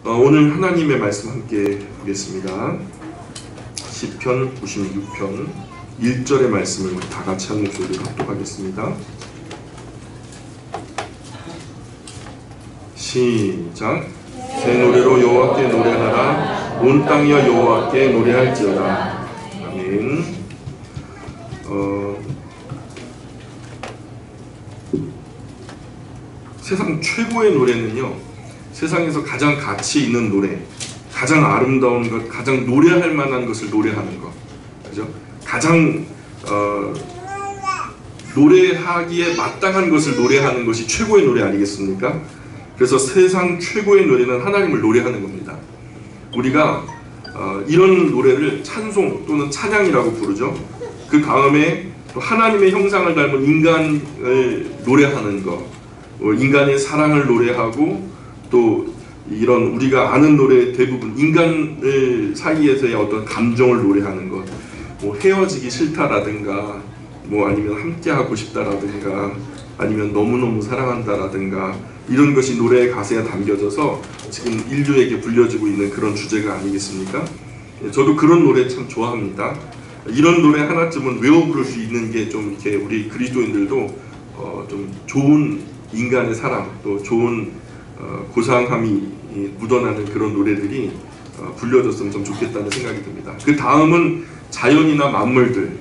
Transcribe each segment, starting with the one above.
오늘 하나님의 말씀 함께 보겠습니다. 시편 96편 1절의 말씀을 우리 다 같이 한 목소리로 합독하겠습니다. 시작. 새 노래로 여호와께 노래하라. 온 땅이여 여호와께 노래할지어다. 아멘. 세상 최고의 노래는요, 세상에서 가장 가치 있는 노래, 가장 아름다운 것, 가장 노래할 만한 것을 노래하는 것, 그죠? 가장 노래하기에 마땅한 것을 노래하는 것이 최고의 노래 아니겠습니까? 그래서 세상 최고의 노래는 하나님을 노래하는 겁니다. 우리가 이런 노래를 찬송 또는 찬양이라고 부르죠. 그 다음에 또 하나님의 형상을 닮은 인간을 노래하는 것, 인간의 사랑을 노래하고, 또 이런 우리가 아는 노래 대부분 인간을 사이에서의 어떤 감정을 노래하는 것, 뭐 헤어지기 싫다라든가, 뭐 아니면 함께하고 싶다라든가, 아니면 너무너무 사랑한다라든가, 이런 것이 노래의 가사에 담겨져서 지금 인류에게 불려지고 있는 그런 주제가 아니겠습니까? 저도 그런 노래 참 좋아합니다. 이런 노래 하나쯤은 외워 부를 수 있는 게 좀 이렇게 우리 그리스도인들도 좀 좋은 인간의 사랑, 또 좋은 고상함이 묻어나는 그런 노래들이 불려졌으면 좀 좋겠다는 생각이 듭니다. 그 다음은 자연이나 만물들,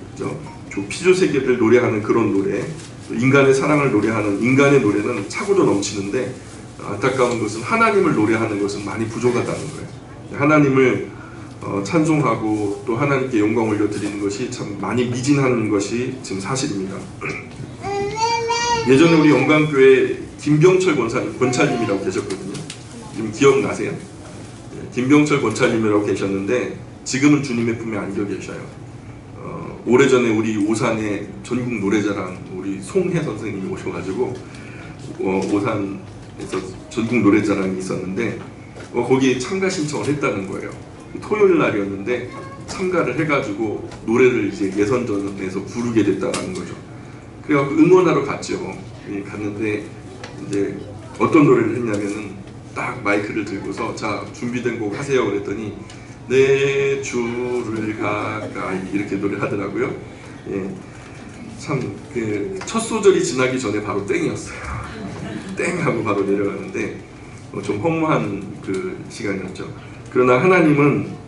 피조세계를 노래하는 그런 노래, 인간의 사랑을 노래하는 인간의 노래는 차고도 넘치는데, 안타까운 것은 하나님을 노래하는 것은 많이 부족하다는 거예요. 하나님을 찬송하고 또 하나님께 영광 올려드리는 것이 참 많이 미진한 것이 지금 사실입니다. 예전에 우리 영광교회 김병철 권찰님이라고 계셨거든요. 지금 기억나세요? 김병철 권찰님이라고 계셨는데 지금은 주님의 품에 안겨 계셔요. 오래전에 우리 오산에 전국 노래자랑 우리 송혜 선생님이 오셔가지고 오산에서 전국 노래자랑이 있었는데 거기에 참가 신청을 했다는 거예요. 토요일 날이었는데 참가를 해가지고 노래를 이제 예선전에서 부르게 됐다는 거죠. 그래갖고 응원하러 갔죠. 갔는데 이제 어떤 노래를 했냐면은 딱 마이크를 들고서 자 준비된 곡 하세요 그랬더니 내 주를 가까이 이렇게 노래하더라고요. 참 그 첫 소절이 지나기 전에 바로 땡이었어요. 땡 하고 바로 내려가는데 좀 허무한 그 시간이었죠. 그러나 하나님은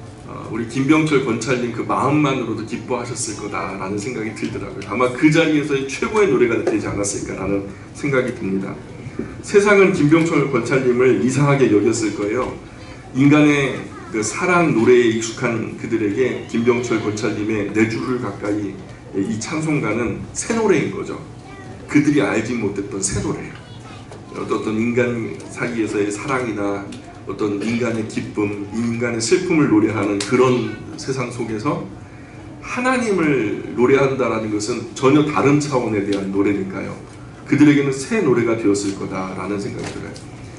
우리 김병철 권찰님 그 마음만으로도 기뻐하셨을 거다라는 생각이 들더라고요. 아마 그 자리에서의 최고의 노래가 되지 않았을까라는 생각이 듭니다. 세상은 김병철 권찰님을 이상하게 여겼을 거예요. 인간의 그 사랑 노래에 익숙한 그들에게 김병철 권찰님의 내 주를 가까이 이 찬송가는 새 노래인 거죠. 그들이 알지 못했던 새 노래예요. 어떤 인간 사이에서의 사랑이나 어떤 인간의 기쁨, 인간의 슬픔을 노래하는 그런 세상 속에서 하나님을 노래한다는 것은 전혀 다른 차원에 대한 노래니까요. 그들에게는 새 노래가 되었을 거다라는 생각이 들어요.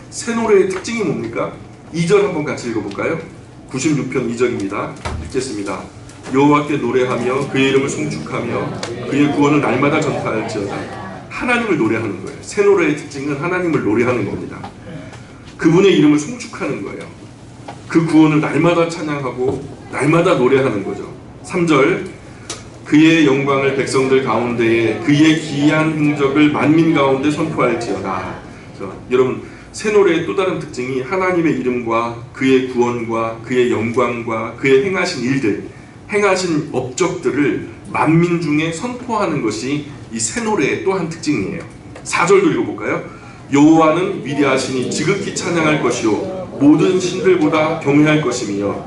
새 노래의 특징이 뭡니까? 2절 한번 같이 읽어볼까요? 96편 2절입니다. 읽겠습니다. 여호와께 노래하며 그의 이름을 송축하며 그의 구원을 날마다 전파할지어다. 하나님을 노래하는 거예요. 새 노래의 특징은 하나님을 노래하는 겁니다. 그분의 이름을 송축하는 거예요. 그 구원을 날마다 찬양하고 날마다 노래하는 거죠. 3절 그의 영광을 백성들 가운데에 그의 기이한 행적을 만민 가운데 선포할지어다. 여러분 새 노래의 또 다른 특징이 하나님의 이름과 그의 구원과 그의 영광과 그의 행하신 일들, 행하신 업적들을 만민 중에 선포하는 것이 이 새 노래의 또 한 특징이에요. 4절도 읽어볼까요? 여호와는 위대하시니 지극히 찬양할 것이요 모든 신들보다 경외할 것이며,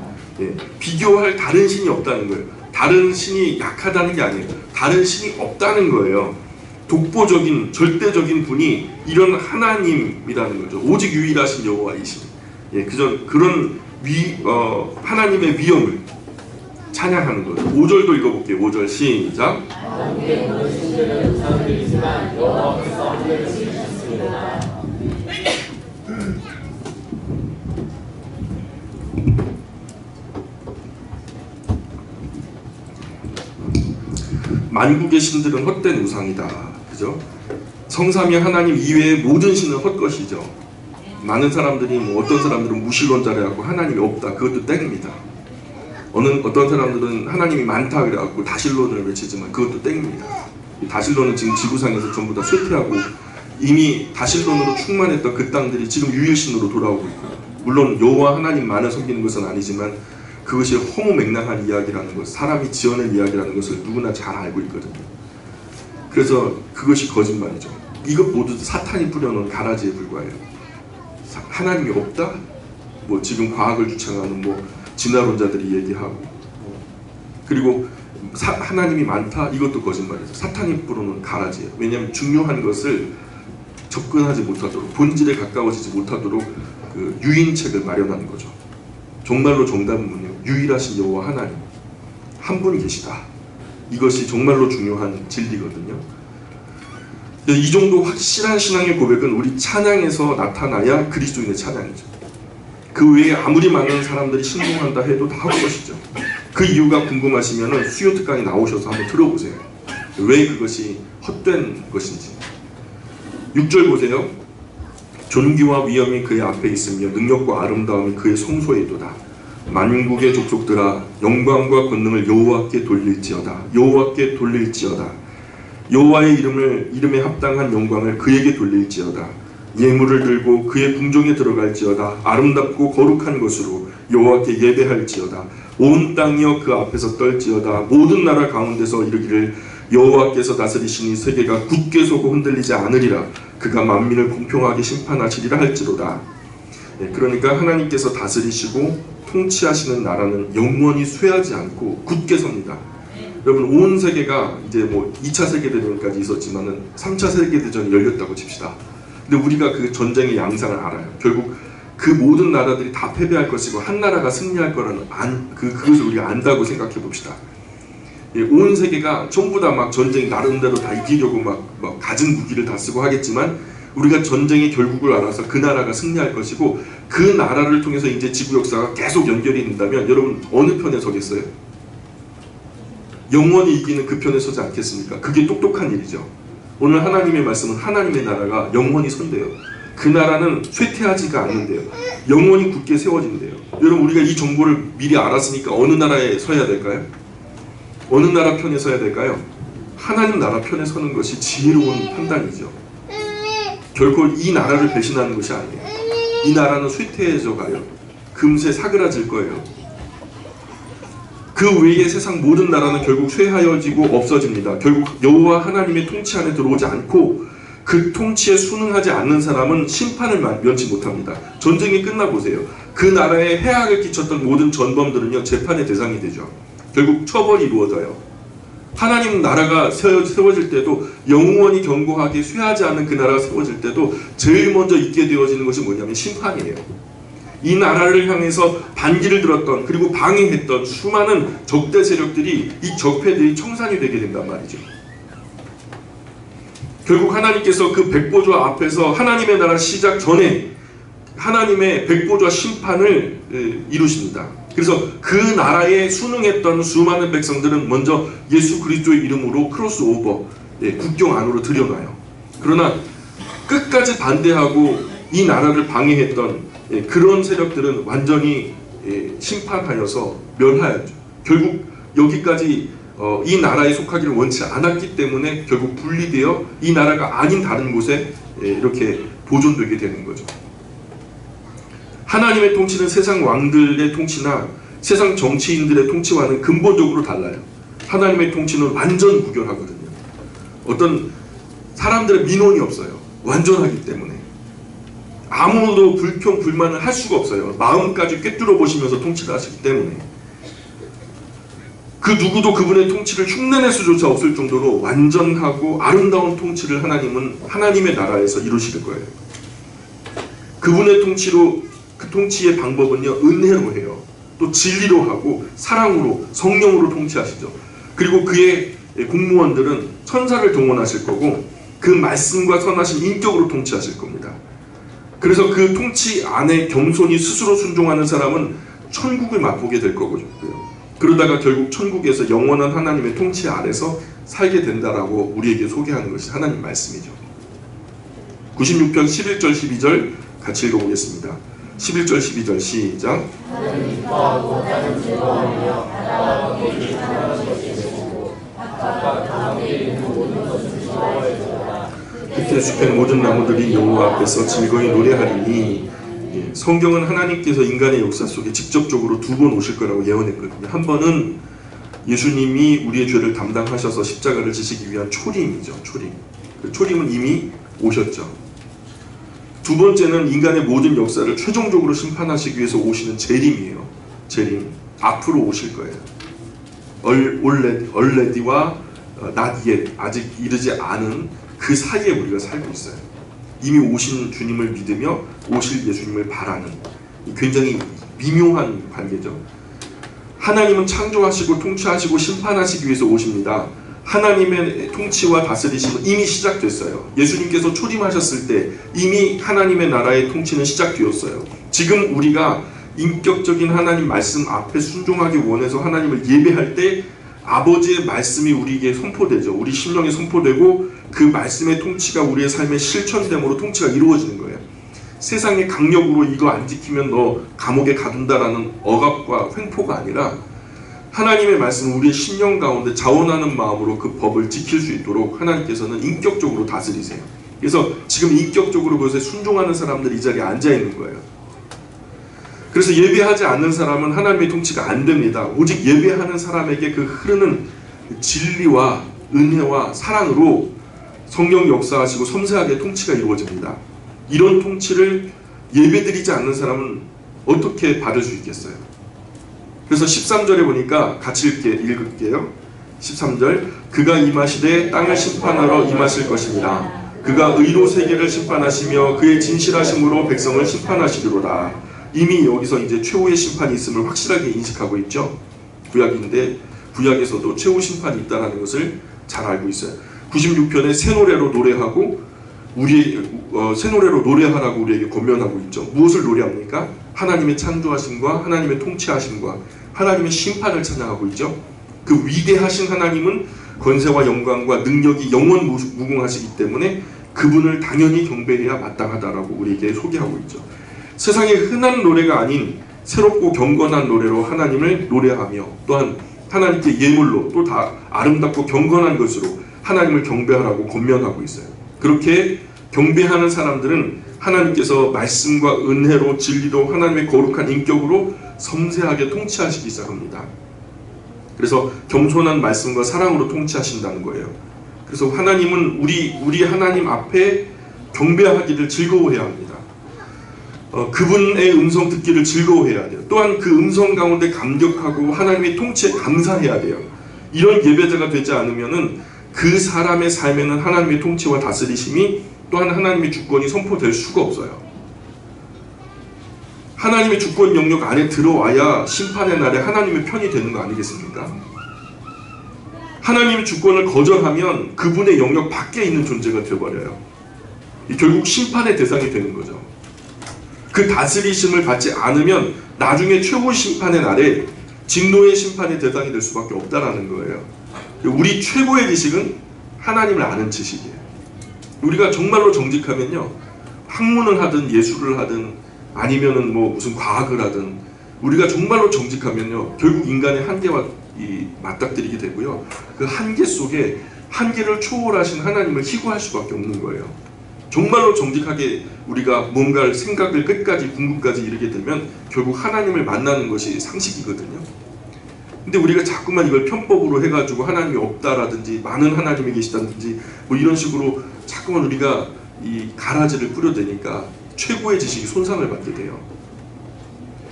비교할 다른 신이 없다는 거예요. 다른 신이 약하다는 게 아니에요. 다른 신이 없다는 거예요. 독보적인 절대적인 분이 이런 하나님이라는 거죠. 오직 유일하신 여호와이신. 그런 하나님의 위엄을 찬양하는 거죠. 5절도 읽어볼게요. 5절 시작. 만국의 신들은 헛된 우상이다. 그죠? 성삼위 하나님 이외의 모든 신은 헛것이죠. 많은 사람들이 뭐 어떤 사람들은 무신론자래갖고 하나님이 없다, 그것도 땡입니다. 어떤 사람들은 하나님이 많다 그래갖고 다신론을 외치지만 그것도 땡입니다. 이 다신론은 지금 지구상에서 전부 다 쇠퇴하고 이미 다신론으로 충만했던 그 땅들이 지금 유일신으로 돌아오고 있고요. 물론 여호와 하나님만을 섬기는 것은 아니지만 그것이 허무맹랑한 이야기라는 것, 사람이 지어낸 이야기라는 것을 누구나 잘 알고 있거든요. 그래서 그것이 거짓말이죠. 이것 모두 사탄이 뿌려놓은 가라지에 불과해요. 하나님이 없다? 뭐 지금 과학을 주창하는 뭐 진화론자들이 얘기하고, 그리고 하나님이 많다? 이것도 거짓말이죠. 사탄이 뿌려놓은 가라지예요. 왜냐하면 중요한 것을 접근하지 못하도록, 본질에 가까워지지 못하도록 그 유인책을 마련하는 거죠. 정말로 정답은 뭐냐? 유일하신 여호와 하나님 한 분 계시다. 이것이 정말로 중요한 진리거든요. 이 정도 확실한 신앙의 고백은 우리 찬양에서 나타나야 그리스도인의 찬양이죠. 그 외에 아무리 많은 사람들이 신봉한다 해도 다 헛것이죠. 그 이유가 궁금하시면 수요 특강에 나오셔서 한번 들어보세요. 왜 그것이 헛된 것인지. 6절 보세요. 존귀와 위엄이 그의 앞에 있으며 능력과 아름다움이 그의 성소에도다. 만국의 족속들아 영광과 권능을 여호와께 돌릴지어다. 여호와께 돌릴지어다. 여호와의 이름에 합당한 영광을 그에게 돌릴지어다. 예물을 들고 그의 궁정에 들어갈지어다. 아름답고 거룩한 것으로 여호와께 예배할지어다. 온 땅이여 그 앞에서 떨지어다. 모든 나라 가운데서 이르기를 여호와께서 다스리시니 세계가 굳게 서고 흔들리지 않으리라. 그가 만민을 공평하게 심판하시리라 할지로다. 그러니까 하나님께서 다스리시고 통치하시는 나라는 영원히 쇠하지 않고 굳게 섭니다. 여러분, 온 세계가 이제 뭐 2차 세계대전까지 있었지만은 3차 세계대전이 열렸다고 칩시다. 근데 우리가 그 전쟁의 양상을 알아요. 결국 그 모든 나라들이 다 패배할 것이고 한 나라가 승리할 거라는 그것을 우리가 안다고 생각해 봅시다. 온 세계가 전부 다 막 전쟁 나름대로 다 이기려고 막 가진 무기를 다 쓰고 하겠지만 우리가 전쟁의 결국을 알아서 그 나라가 승리할 것이고 그 나라를 통해서 이제 지구 역사가 계속 연결이 된다면 여러분 어느 편에 서겠어요? 영원히 이기는 그 편에 서지 않겠습니까? 그게 똑똑한 일이죠. 오늘 하나님의 말씀은 하나님의 나라가 영원히 선대요. 그 나라는 쇠퇴하지가 않는데요. 영원히 굳게 세워진대요. 여러분, 우리가 이 정보를 미리 알았으니까 어느 나라에 서야 될까요? 어느 나라 편에 서야 될까요? 하나님 나라 편에 서는 것이 지혜로운 판단이죠. 결코 이 나라를 배신하는 것이 아니에요. 이 나라는 쇠퇴해져 가요. 금세 사그라질 거예요. 그 외의 세상 모든 나라는 결국 쇠하여지고 없어집니다. 결국 여호와 하나님의 통치 안에 들어오지 않고 그 통치에 순응하지 않는 사람은 심판을 면치 못합니다. 전쟁이 끝나보세요. 그 나라에 해악을 끼쳤던 모든 전범들은요 재판의 대상이 되죠. 결국 처벌이 이루어져요. 하나님 나라가 세워질 때도 영원히 견고하게 쇠하지 않는 그 나라가 세워질 때도 제일 먼저 있게 되어지는 것이 뭐냐면 심판이에요. 이 나라를 향해서 반기를 들었던 그리고 방해했던 수많은 적대 세력들이 이 적폐들이 청산이 되게 된단 말이죠. 결국 하나님께서 그 백보좌 앞에서 하나님의 나라 시작 전에 하나님의 백보좌 심판을 이루십니다. 그래서 그 나라에 순응했던 수많은 백성들은 먼저 예수 그리스도의 이름으로 크로스오버, 국경 안으로 들여놔요. 그러나 끝까지 반대하고 이 나라를 방해했던 그런 세력들은 완전히 심판하여서 멸하였죠. 결국 여기까지 이 나라에 속하기를 원치 않았기 때문에 결국 분리되어 이 나라가 아닌 다른 곳에 이렇게 보존되게 되는 거죠. 하나님의 통치는 세상 왕들의 통치나 세상 정치인들의 통치와는 근본적으로 달라요. 하나님의 통치는 완전 무결하거든요. 어떤 사람들의 민원이 없어요. 완전하기 때문에. 아무도 불평, 불만을 할 수가 없어요. 마음까지 꿰뚫어 보시면서 통치를 하시기 때문에. 그 누구도 그분의 통치를 흉내낼 수조차 없을 정도로 완전하고 아름다운 통치를 하나님은 하나님의 나라에서 이루실 거예요. 그분의 통치로, 그 통치의 방법은요 은혜로 해요. 또 진리로 하고 사랑으로, 성령으로 통치하시죠. 그리고 그의 공무원들은 천사를 동원하실 거고 그 말씀과 선하신 인격으로 통치하실 겁니다. 그래서 그 통치 안에 겸손히 스스로 순종하는 사람은 천국을 맛보게 될 거고요. 그러다가 결국 천국에서 영원한 하나님의 통치 아래서 살게 된다라고 우리에게 소개하는 것이 하나님 말씀이죠. 96편 11절 12절 같이 읽어보겠습니다. 11절 12절 시작. 그때 숲의 모든 나무들이 여호와 앞에서 즐거이 노래하리니, 성경은 하나님께서 인간의 역사 속에 직접적으로 두 번 오실 거라고 예언했거든요. 한 번은 예수님이 우리의 죄를 담당하셔서 십자가를 지시기 위한 초림이죠. 초림. 그 초림은 이미 오셨죠. 두 번째는 인간의 모든 역사를 최종적으로 심판하시기 위해서 오시는 재림이에요. 재림. 앞으로 오실 거예요. already와 not yet, 아직 이르지 않은 그 사이에 우리가 살고 있어요. 이미 오신 주님을 믿으며 오실 예수님을 바라는 굉장히 미묘한 관계죠. 하나님은 창조하시고 통치하시고 심판하시기 위해서 오십니다. 하나님의 통치와 다스리심은 이미 시작됐어요. 예수님께서 초림하셨을 때 이미 하나님의 나라의 통치는 시작되었어요. 지금 우리가 인격적인 하나님 말씀 앞에 순종하기 원해서 하나님을 예배할 때 아버지의 말씀이 우리에게 선포되죠. 우리 심령에 선포되고 그 말씀의 통치가 우리의 삶에 실천됨으로 통치가 이루어지는 거예요. 세상의 강력으로 이거 안 지키면 너 감옥에 가둔다라는 억압과 횡포가 아니라 하나님의 말씀을 우리의 심령 가운데 자원하는 마음으로 그 법을 지킬 수 있도록 하나님께서는 인격적으로 다스리세요. 그래서 지금 인격적으로 그것에 순종하는 사람들이 이 자리에 앉아 있는 거예요. 그래서 예배하지 않는 사람은 하나님의 통치가 안 됩니다. 오직 예배하는 사람에게 그 흐르는 진리와 은혜와 사랑으로 성령 역사하시고 섬세하게 통치가 이루어집니다. 이런 통치를 예배드리지 않는 사람은 어떻게 받을 수 있겠어요? 그래서 13절에 보니까 같이 읽을게요. 13절. 그가 임하시되 땅을 심판하러 임하실 것입니다. 그가 의로 세계를 심판하시며 그의 진실하심으로 백성을 심판하시리로다. 이미 여기서 이제 최후의 심판이 있음을 확실하게 인식하고 있죠. 구약인데 구약에서도 최후 심판이 있다는 것을 잘 알고 있어요. 96편에 새 노래로 노래하고 새 노래로 노래하라고 우리에게 권면하고 있죠. 무엇을 노래합니까? 하나님의 창조하심과 하나님의 통치하심과 하나님의 심판을 찬양하고 있죠. 그 위대하신 하나님은 권세와 영광과 능력이 영원 무궁하시기 때문에 그분을 당연히 경배해야 마땅하다라고 우리에게 소개하고 있죠. 세상에 흔한 노래가 아닌 새롭고 경건한 노래로 하나님을 노래하며 또한 하나님께 예물로 또 다 아름답고 경건한 것으로 하나님을 경배하라고 권면하고 있어요. 그렇게 경배하는 사람들은 하나님께서 말씀과 은혜로 진리로 하나님의 거룩한 인격으로 섬세하게 통치하시기 시작합니다. 그래서 겸손한 말씀과 사랑으로 통치하신다는 거예요. 그래서 하나님은 우리 하나님 앞에 경배하기를 즐거워해야 합니다. 그분의 음성 듣기를 즐거워해야 돼요. 또한 그 음성 가운데 감격하고 하나님의 통치에 감사해야 돼요. 이런 예배자가 되지 않으면은 그 사람의 삶에는 하나님의 통치와 다스리심이 또한 하나님의 주권이 선포될 수가 없어요. 하나님의 주권 영역 안에 들어와야 심판의 날에 하나님의 편이 되는 거 아니겠습니까? 하나님의 주권을 거절하면 그분의 영역 밖에 있는 존재가 되어버려요. 결국 심판의 대상이 되는 거죠. 그 다스리심을 받지 않으면 나중에 최후 심판의 날에 진노의 심판의 대상이 될 수밖에 없다라는 거예요. 우리 최고의 지식은 하나님을 아는 지식이에요. 우리가 정말로 정직하면요, 학문을 하든 예술을 하든 아니면은 뭐 무슨 과학을 하든 우리가 정말로 정직하면요, 결국 인간의 한계와 맞닥뜨리게 되고요, 그 한계 속에 한계를 초월하신 하나님을 희구할 수밖에 없는 거예요. 정말로 정직하게 우리가 뭔가를 생각을 끝까지 궁극까지 이르게 되면 결국 하나님을 만나는 것이 상식이거든요. 근데 우리가 자꾸만 이걸 편법으로 해가지고 하나님이 없다라든지 많은 하나님이 계시다든지 뭐 이런 식으로 자꾸만 우리가 이 가라지를 뿌려대니까 최고의 지식이 손상을 받게 돼요.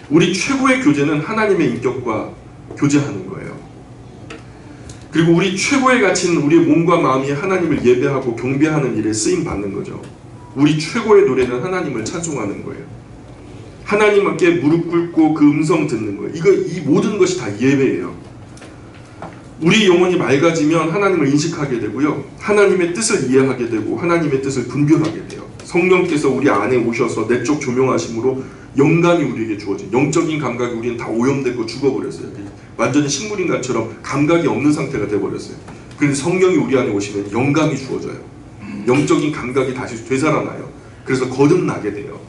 우리 최고의 교제는 하나님의 인격과 교제하는 거예요. 그리고 우리 최고의 가치는 우리의 몸과 마음이 하나님을 예배하고 경배하는 일에 쓰임받는 거죠. 우리 최고의 노래는 하나님을 찬송하는 거예요. 하나님께 무릎 꿇고 그 음성 듣는 거예요. 이 모든 것이 다 예배예요. 우리 영혼이 맑아지면 하나님을 인식하게 되고요, 하나님의 뜻을 이해하게 되고 하나님의 뜻을 분별하게 돼요. 성령께서 우리 안에 오셔서 내적 조명하심으로 영감이 우리에게 주어진, 영적인 감각이 우리는 다 오염되고 죽어버렸어요. 완전히 식물인간처럼 감각이 없는 상태가 되어버렸어요. 그런데 성령이 우리 안에 오시면 영감이 주어져요. 영적인 감각이 다시 되살아나요. 그래서 거듭나게 돼요.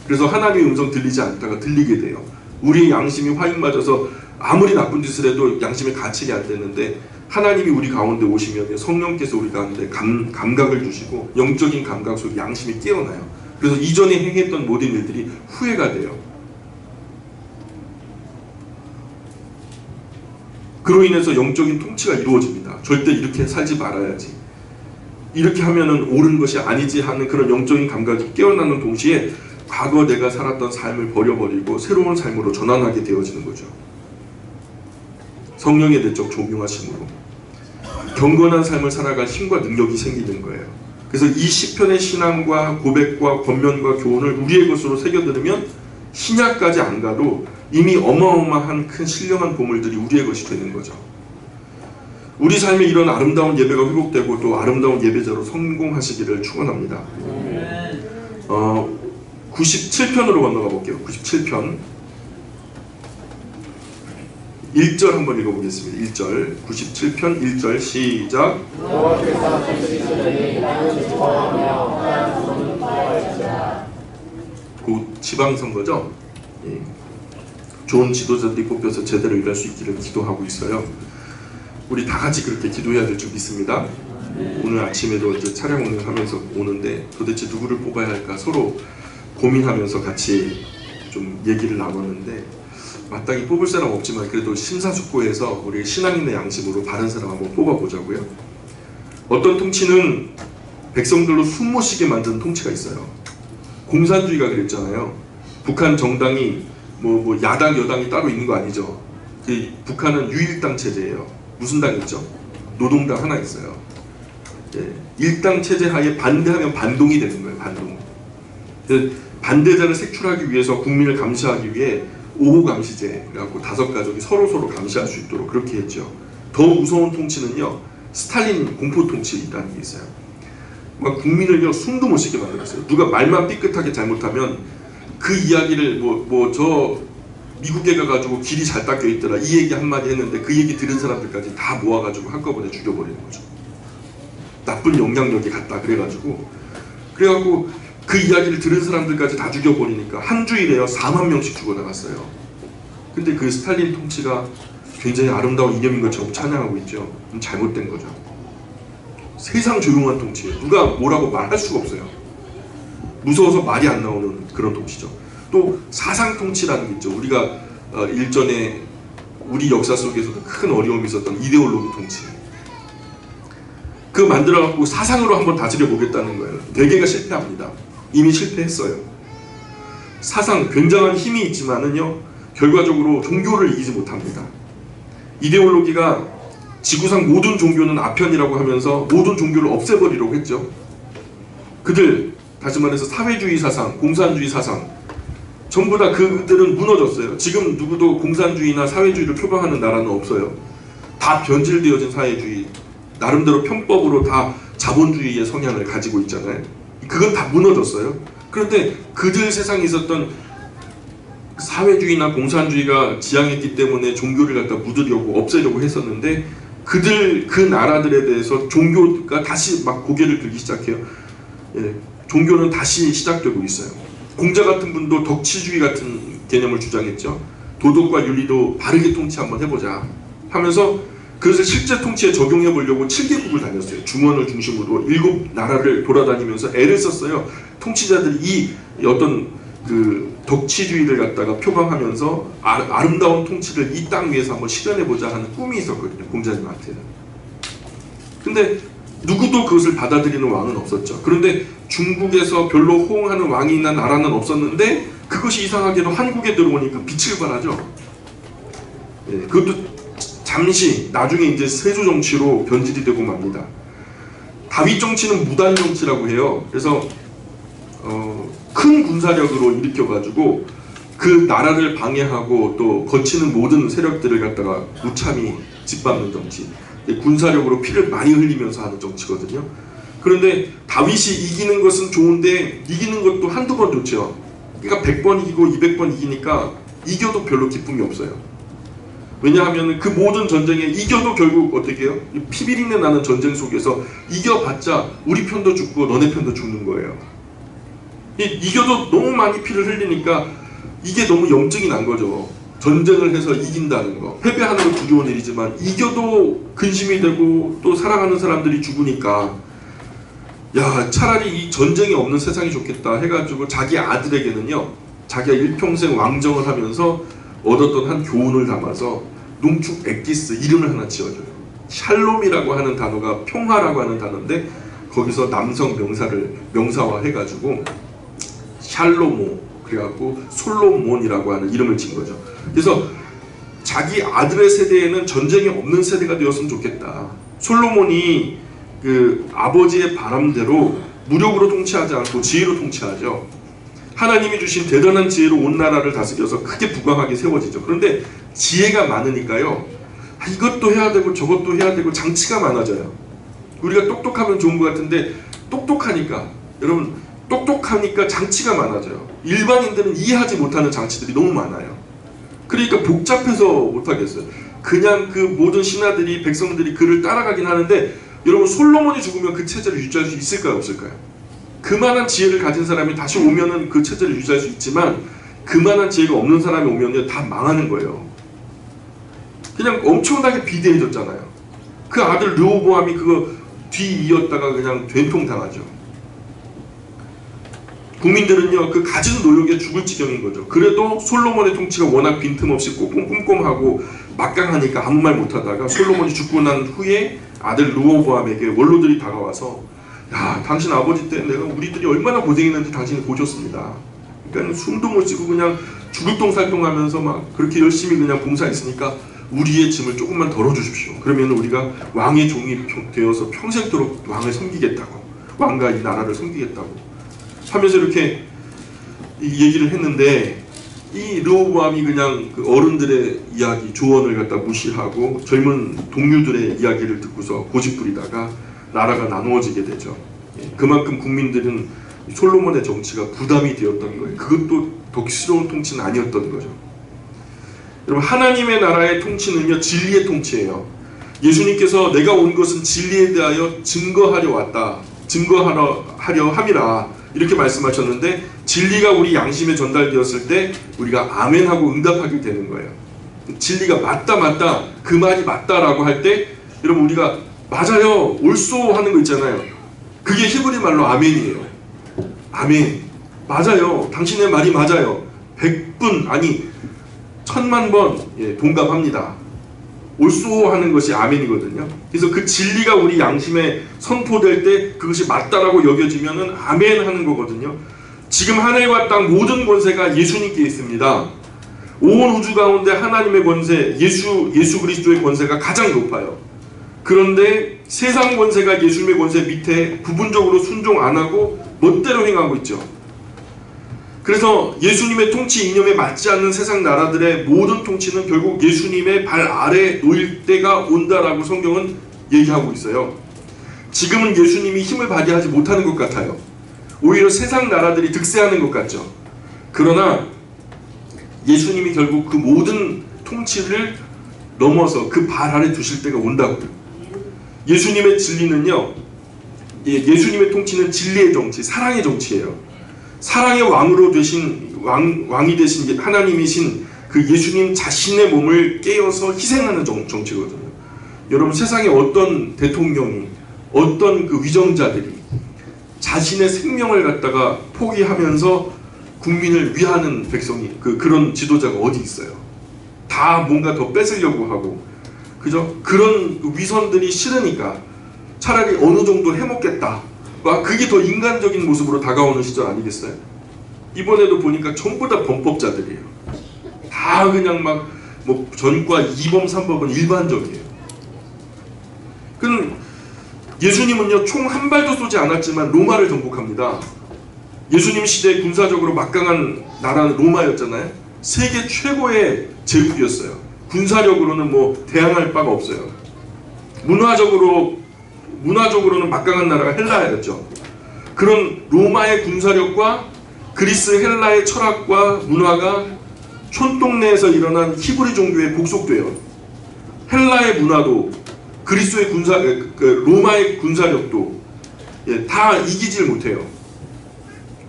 그래서 하나님의 음성 들리지 않다가 들리게 돼요. 우리의 양심이 화인 맞아서 아무리 나쁜 짓을 해도 양심이 가책이 안 되는데 하나님이 우리 가운데 오시면 성령께서 우리 가운데 감각을 주시고 영적인 감각 속에 양심이 깨어나요. 그래서 이전에 행했던 모든 일들이 후회가 돼요. 그로 인해서 영적인 통치가 이루어집니다. 절대 이렇게 살지 말아야지, 이렇게 하면은 옳은 것이 아니지 하는 그런 영적인 감각이 깨어나는 동시에 과거 내가 살았던 삶을 버려버리고 새로운 삶으로 전환하게 되어지는 거죠. 성령의 내적 조명하심으로 경건한 삶을 살아갈 힘과 능력이 생기는 거예요. 그래서 이 시편의 신앙과 고백과 권면과 교훈을 우리의 것으로 새겨들으면 신약까지 안 가도 이미 어마어마한 큰 신령한 보물들이 우리의 것이 되는 거죠. 우리 삶에 이런 아름다운 예배가 회복되고 또 아름다운 예배자로 성공하시기를 축원합니다. 97편으로 건너가 볼게요. 97편 1절 한번 읽어보겠습니다. 1절 97편 1절 시작. 곧 지방선거죠. 예. 좋은 지도자들이 뽑혀서 제대로 일할 수 있기를 기도하고 있어요. 우리 다 같이 그렇게 기도해야 될 줄 믿습니다. 오늘 아침에도 이제 차량 운행하면서 오는데 도대체 누구를 뽑아야 할까 서로 고민하면서 같이 좀 얘기를 나눴는데 마땅히 뽑을 사람 없지만 그래도 심사숙고해서 우리 신앙인의 양심으로 바른 사람 한번 뽑아보자고요. 어떤 통치는 백성들로 숨 못 쉬게 만드는 통치가 있어요. 공산주의가 그랬잖아요. 북한 정당이 뭐 야당 여당이 따로 있는 거 아니죠. 북한은 유일당 체제예요. 무슨 당 있죠? 노동당 하나 있어요. 예, 일당 체제 하에 반대하면 반동이 되는 거예요. 반동. 반대자를 색출하기 위해서 국민을 감시하기 위해 5호 감시제 그래갖고 5가족이 서로 감시할 수 있도록 그렇게 했죠. 더 무서운 통치는요, 스탈린 공포 통치라는 게 있어요. 막 국민을요 숨도 못 쉬게 만들었어요. 누가 말만 삐끗하게 잘못하면 그 이야기를 저 미국에 가가지고 길이 잘 닦여 있더라 이 얘기 한마디 했는데 그 얘기 들은 사람들까지 다 모아가지고 한꺼번에 죽여버리는 거죠. 나쁜 영향력이 갔다 그래갖고 그 이야기를 들은 사람들까지 다 죽여버리니까 한 주일에요 4만 명씩 죽어나갔어요. 근데 그 스탈린 통치가 굉장히 아름다운 이념인 것처럼 찬양하고 있죠. 잘못된 거죠. 세상 조용한 통치예요. 누가 뭐라고 말할 수가 없어요. 무서워서 말이 안 나오는 그런 통치죠. 또 사상 통치라는 게 있죠. 우리가 일전에 우리 역사 속에서도 큰 어려움이 있었던 이데올로기 통치. 그거 만들어갖고 사상으로 한번 다스려 보겠다는 거예요. 대개가 실패합니다. 이미 실패했어요. 사상 굉장한 힘이 있지만은요 결과적으로 종교를 이기지 못합니다. 이데올로기가 지구상 모든 종교는 아편이라고 하면서 모든 종교를 없애버리려고 했죠. 그들 다시 말해서 사회주의 사상, 공산주의 사상 전부 다 그들은 무너졌어요. 지금 누구도 공산주의나 사회주의를 표방하는 나라는 없어요. 다 변질되어진 사회주의, 나름대로 편법으로 다 자본주의의 성향을 가지고 있잖아요. 그건 다 무너졌어요. 그런데 그들 세상에 있었던 사회주의나 공산주의가 지향했기 때문에 종교를 갖다 묻으려고 없애려고 했었는데 그 나라들에 대해서 종교가 다시 막 고개를 들기 시작해요. 예, 종교는 다시 시작되고 있어요. 공자 같은 분도 덕치주의 같은 개념을 주장했죠. 도덕과 윤리도 바르게 통치 한번 해보자 하면서 그것을 실제 통치에 적용해 보려고 7개국을 다녔어요. 중원을 중심으로 7나라를 돌아다니면서 애를 썼어요. 통치자들이 이 어떤 그 덕치주의를 갖다가 표방하면서 아름다운 통치를 이 땅 위에서 한번 실현해보자 하는 꿈이 있었거든요. 공자님한테는. 근데 누구도 그것을 받아들이는 왕은 없었죠. 그런데 중국에서 별로 호응하는 왕이나 나라는 없었는데 그것이 이상하게도 한국에 들어오니까 빛을 발하죠. 예, 그것도 잠시 나중에 이제 세조 정치로 변질이 되고 맙니다. 다윗 정치는 무단 정치라고 해요. 그래서 큰 군사력으로 일으켜가지고 그 나라를 방해하고 또 거치는 모든 세력들을 갖다가 무참히 짓밟는 정치. 군사력으로 피를 많이 흘리면서 하는 정치거든요. 그런데 다윗이 이기는 것은 좋은데 이기는 것도 한두 번 좋죠. 그러니까 100번 이기고 200번 이기니까 이겨도 별로 기쁨이 없어요. 왜냐하면 그 모든 전쟁에 이겨도 결국 어떻게 해요? 피비린내 나는 전쟁 속에서 이겨봤자 우리 편도 죽고 너네 편도 죽는 거예요. 이겨도 너무 많이 피를 흘리니까 이게 너무 염증이 난 거죠. 전쟁을 해서 이긴다는 거, 패배하는 건 두려운 일이지만 이겨도 근심이 되고 또 사랑하는 사람들이 죽으니까 야, 차라리 이 전쟁이 없는 세상이 좋겠다 해가지고 자기 아들에게는요, 자기가 일평생 왕정을 하면서 얻었던 한 교훈을 담아서 농축 엑기스 이름을 하나 지어줘요. 샬롬이라고 하는 단어가 평화라고 하는 단어인데 거기서 남성 명사화 해가지고 샬로모, 그래갖고 솔로몬이라고 하는 이름을 지은 거죠. 그래서 자기 아들의 세대에는 전쟁이 없는 세대가 되었으면 좋겠다. 솔로몬이 그 아버지의 바람대로 무력으로 통치하지 않고 지혜로 통치하죠. 하나님이 주신 대단한 지혜로 온 나라를 다스려서 크게 부강하게 세워지죠. 그런데 지혜가 많으니까요, 이것도 해야 되고 저것도 해야 되고 장치가 많아져요. 우리가 똑똑하면 좋은 것 같은데 똑똑하니까, 여러분, 똑똑하니까 장치가 많아져요. 일반인들은 이해하지 못하는 장치들이 너무 많아요. 그러니까 복잡해서 못하겠어요. 그냥 그 모든 신하들이, 백성들이 그를 따라가긴 하는데, 여러분, 솔로몬이 죽으면 그 체제를 유지할 수 있을까요, 없을까요? 그만한 지혜를 가진 사람이 다시 오면은 그 체제를 유지할 수 있지만, 그만한 지혜가 없는 사람이 오면은 다 망하는 거예요. 그냥 엄청나게 비대해졌잖아요. 그 아들 르호보암이 그거 뒤이었다가 그냥 된통당하죠. 국민들은요, 그 가진 노력에 죽을 지경인 거죠. 그래도 솔로몬의 통치가 워낙 빈틈없이 꼼꼼하고 막강하니까 아무 말 못하다가 솔로몬이 죽고 난 후에 아들 르호보암에게 원로들이 다가와서, 야, 당신 아버지 때 내가 우리들이 얼마나 고생했는지 당신이 보셨습니다. 그러니까 숨도 못 쉬고 그냥 죽을 똥살똥하면서 막 그렇게 열심히 그냥 봉사했으니까 우리의 짐을 조금만 덜어주십시오. 그러면 우리가 왕의 종이 되어서 평생도록 왕을 섬기겠다고, 왕과 이 나라를 섬기겠다고 하면서 이렇게 얘기를 했는데, 이 르호보암이 그냥 그 어른들의 이야기, 조언을 갖다 무시하고 젊은 동료들의 이야기를 듣고서 고집부리다가 나라가 나누어지게 되죠. 그만큼 국민들은 솔로몬의 정치가 부담이 되었던 거예요. 그것도 덕스러운 통치는 아니었던 거죠. 여러분, 하나님의 나라의 통치는요, 진리의 통치예요. 예수님께서 내가 온 것은 진리에 대하여 증거하려 왔다, 증거하려 함이라 이렇게 말씀하셨는데, 진리가 우리 양심에 전달되었을 때 우리가 아멘하고 응답하게 되는 거예요. 진리가 맞다 그 말이 맞다라고 할 때 여러분, 우리가 맞아요, 옳소 하는 거 있잖아요. 그게 히브리 말로 아멘이에요. 아멘, 맞아요, 당신의 말이 맞아요, 100분 아니 1000만 번 동감합니다. 옳소 하는 것이 아멘이거든요. 그래서 그 진리가 우리 양심에 선포될 때 그것이 맞다라고 여겨지면은 아멘 하는 거거든요. 지금 하늘과 땅 모든 권세가 예수님께 있습니다. 온 우주 가운데 하나님의 권세, 예수 그리스도의 권세가 가장 높아요. 그런데 세상 권세가 예수님의 권세 밑에 부분적으로 순종 안 하고 멋대로 행하고 있죠. 그래서 예수님의 통치 이념에 맞지 않는 세상 나라들의 모든 통치는 결국 예수님의 발 아래 놓일 때가 온다라고 성경은 얘기하고 있어요. 지금은 예수님이 힘을 발휘하지 못하는 것 같아요. 오히려 세상 나라들이 득세하는 것 같죠. 그러나 예수님이 결국 그 모든 통치를 넘어서 그 발 아래 두실 때가 온다고요. 예수님의 진리는요, 예수님의 통치는 진리의 정치, 사랑의 정치예요. 사랑의 왕으로 되신 왕이 되신 하나님이신 그 예수님 자신의 몸을 깨어서 희생하는 정치거든요. 여러분, 세상에 어떤 대통령이, 어떤 그 위정자들이 자신의 생명을 갖다가 포기하면서 국민을 위하는 백성이, 그런 지도자가 어디 있어요? 다 뭔가 더 뺏으려고 하고, 그죠? 그런 위선들이 싫으니까 차라리 어느 정도 해먹겠다, 그게 더 인간적인 모습으로 다가오는 시절 아니겠어요? 이번에도 보니까 전부 다 범법자들이에요. 다 그냥 막 뭐 전과 2범 3법은 일반적이에요. 그럼 예수님은요, 총 한 발도 쏘지 않았지만 로마를 정복합니다. 예수님 시대에 군사적으로 막강한 나라는 로마였잖아요. 세계 최고의 제국이었어요. 군사력으로는 뭐 대항할 바가 없어요. 문화적으로는 막강한 나라가 헬라였죠. 그런 로마의 군사력과 그리스 헬라의 철학과 문화가 촌동네에서 일어난 히브리 종교에 복속돼요. 헬라의 문화도 그리스의 로마의 군사력도 다 이기질 못해요.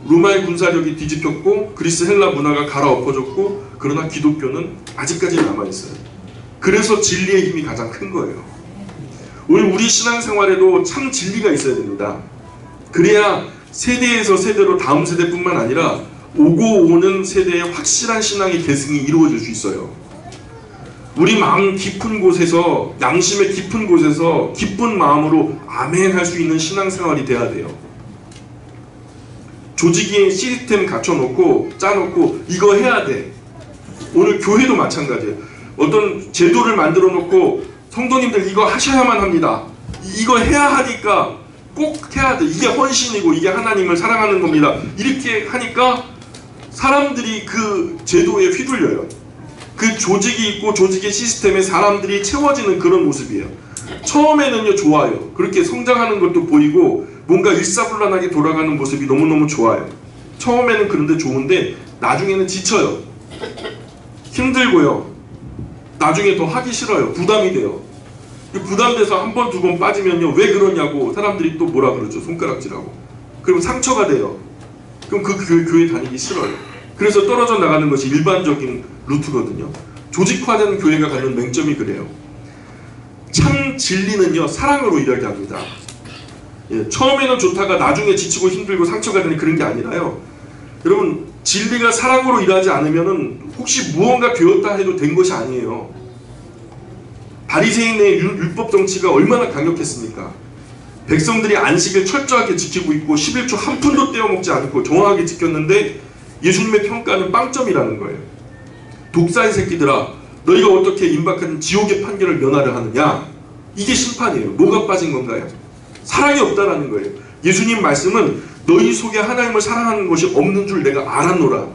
로마의 군사력이 뒤집혔고 그리스 헬라 문화가 갈아엎어졌고 그러나 기독교는 아직까지 남아있어요. 그래서 진리의 힘이 가장 큰 거예요. 오늘 우리 신앙생활에도 참 진리가 있어야 됩니다. 그래야 세대에서 세대로 다음 세대뿐만 아니라 오고 오는 세대의 확실한 신앙의 계승이 이루어질 수 있어요. 우리 마음 깊은 곳에서, 양심의 깊은 곳에서 기쁜 마음으로 아멘 할 수 있는 신앙생활이 돼야 돼요. 조직에 시스템 갖춰놓고 짜놓고 이거 해야 돼. 오늘 교회도 마찬가지예요. 어떤 제도를 만들어 놓고 성도님들 이거 하셔야만 합니다. 이거 해야 하니까 꼭 해야 돼. 이게 헌신이고 이게 하나님을 사랑하는 겁니다. 이렇게 하니까 사람들이 그 제도에 휘둘려요. 그 조직이 있고 조직의 시스템에 사람들이 채워지는 그런 모습이에요. 처음에는요 좋아요. 그렇게 성장하는 것도 보이고 뭔가 일사불란하게 돌아가는 모습이 너무너무 좋아요. 처음에는 그런데 좋은데 나중에는 지쳐요. 힘들고요. 나중에 더 하기 싫어요. 부담이 돼요. 부담돼서 한 번, 두 번 빠지면요 왜 그러냐고 사람들이 또 뭐라 그러죠. 손가락질하고. 그리고 상처가 돼요. 그럼 그 교회 다니기 싫어요. 그래서 떨어져 나가는 것이 일반적인 루트거든요. 조직화된 교회가 갖는 맹점이 그래요. 참 진리는요 사랑으로 일하게 합니다. 예, 처음에는 좋다가 나중에 지치고 힘들고 상처가 되는 그런 게 아니라요. 여러분 진리가 사랑으로 일하지 않으면은 혹시 무언가 되었다 해도 된 것이 아니에요. 바리새인의 율법 정치가 얼마나 강력했습니까? 백성들이 안식을 철저하게 지키고 있고 11조 한 푼도 떼어먹지 않고 정확하게 지켰는데 예수님의 평가는 빵점이라는 거예요. 독사의 새끼들아 너희가 어떻게 임박한 지옥의 판결을 면하려 하느냐. 이게 심판이에요. 뭐가 빠진 건가요? 사랑이 없다라는 거예요. 예수님 말씀은 너희 속에 하나님을 사랑하는 것이 없는 줄 내가 알았노라.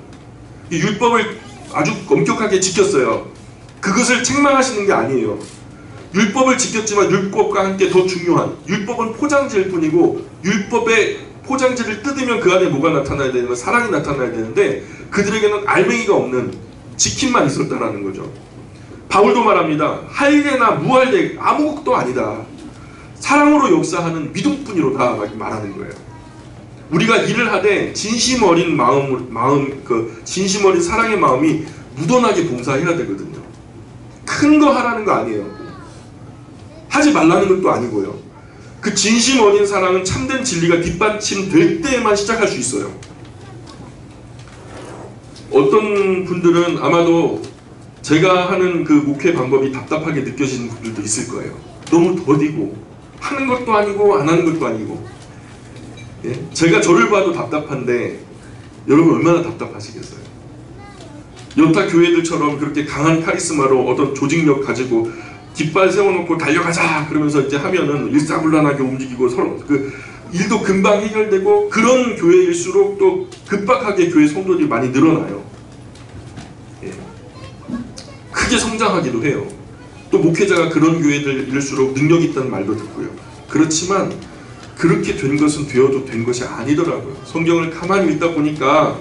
이 율법을 아주 엄격하게 지켰어요. 그것을 책망하시는 게 아니에요. 율법을 지켰지만 율법과 함께 더 중요한 율법은 포장지일 뿐이고 율법의 포장지를 뜯으면 그 안에 뭐가 나타나야 되는 건 사랑이 나타나야 되는데 그들에게는 알맹이가 없는 지킴만 있었다라는 거죠. 바울도 말합니다. 할례나 무할례 아무것도 아니다. 사랑으로 역사하는 믿음뿐이로다 말하는 거예요. 우리가 일을 하되 진심 어린 진심 어린 사랑의 마음이 묻어나게 봉사해야 되거든요. 큰 거 하라는 거 아니에요. 하지 말라는 것도 아니고요. 그 진심 어린 사랑은 참된 진리가 뒷받침될 때에만 시작할 수 있어요. 어떤 분들은 아마도 제가 하는 그 목회 방법이 답답하게 느껴지는 분들도 있을 거예요. 너무 더디고 하는 것도 아니고 안 하는 것도 아니고. 예? 제가 저를 봐도 답답한데 여러분 얼마나 답답하시겠어요? 여타 교회들처럼 그렇게 강한 카리스마로 어떤 조직력 가지고 깃발 세워놓고 달려가자 그러면서 이제 하면은 일사불란하게 움직이고 서로 그 일도 금방 해결되고 그런 교회일수록 또 급박하게 교회 성도들이 많이 늘어나요. 예. 크게 성장하기도 해요. 또 목회자가 그런 교회들일수록 능력이 있다는 말도 듣고요. 그렇지만 그렇게 된 것은 되어도 된 것이 아니더라고요. 성경을 가만히 읽다 보니까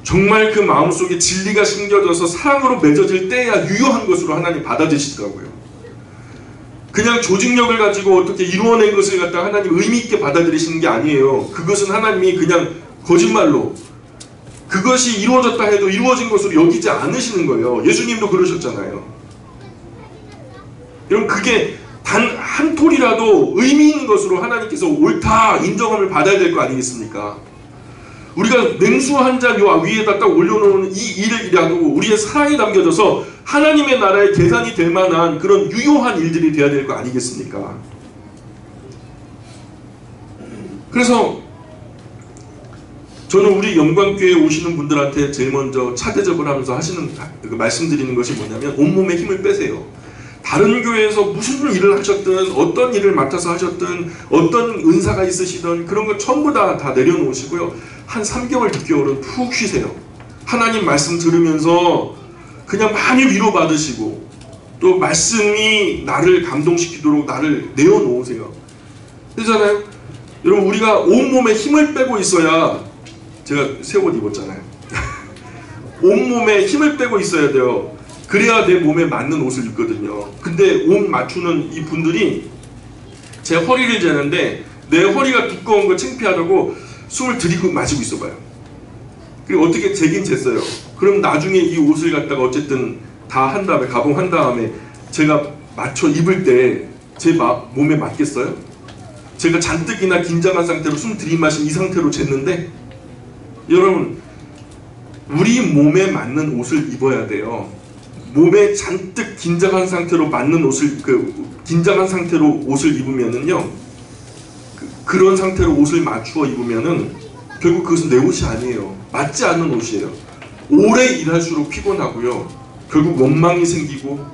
정말 그 마음속에 진리가 심겨져서 사랑으로 맺어질 때야 유효한 것으로 하나님 받아주시더라고요. 그냥 조직력을 가지고 어떻게 이루어낸 것을 갖다 하나님 의미있게 받아들이시는 게 아니에요. 그것은 하나님이 그냥 거짓말로 그것이 이루어졌다 해도 이루어진 것으로 여기지 않으시는 거예요. 예수님도 그러셨잖아요. 여러분 그게 단 한 톨이라도 의미 있는 것으로 하나님께서 옳다 인정함을 받아야 될 거 아니겠습니까? 우리가 냉수 한 잔 요 위에다 딱 올려놓은 이 일이라도 우리의 사랑이 담겨져서 하나님의 나라의 계산이 될 만한 그런 유효한 일들이 돼야 될 거 아니겠습니까? 그래서 저는 우리 영광교회에 오시는 분들한테 제일 먼저 차대접을 하면서 말씀드리는 것이 뭐냐면 온몸에 힘을 빼세요. 다른 교회에서 무슨 일을 하셨든 어떤 일을 맡아서 하셨든 어떤 은사가 있으시든 그런 거 전부 다 내려놓으시고요. 한 3개월, 6개월은 푹 쉬세요. 하나님 말씀 들으면서 그냥 많이 위로받으시고 또 말씀이 나를 감동시키도록 나를 내어놓으세요. 그렇잖아요. 여러분 우리가 온몸에 힘을 빼고 있어야 제가 새 옷 입었잖아요. 온몸에 힘을 빼고 있어야 돼요. 그래야 내 몸에 맞는 옷을 입거든요. 근데 옷 맞추는 이 분들이 제 허리를 재는데 내 허리가 두꺼운 거 창피하다고 숨을 들이마시고 있어봐요. 그리고 어떻게 재긴 쟀어요. 그럼 나중에 이 옷을 갖다가 어쨌든 다 한 다음에 가공한 다음에 제가 맞춰 입을 때 제 몸에 맞겠어요? 제가 잔뜩이나 긴장한 상태로 숨 들이마신 이 상태로 쟀는데, 여러분 우리 몸에 맞는 옷을 입어야 돼요. 몸에 잔뜩 긴장한 상태로 맞는 옷을 긴장한 상태로 옷을 입으면은요, 그런 상태로 옷을 맞추어 입으면은 결국 그것은 내 옷이 아니에요. 맞지 않는 옷이에요. 오래 일할수록 피곤하고요, 결국 원망이 생기고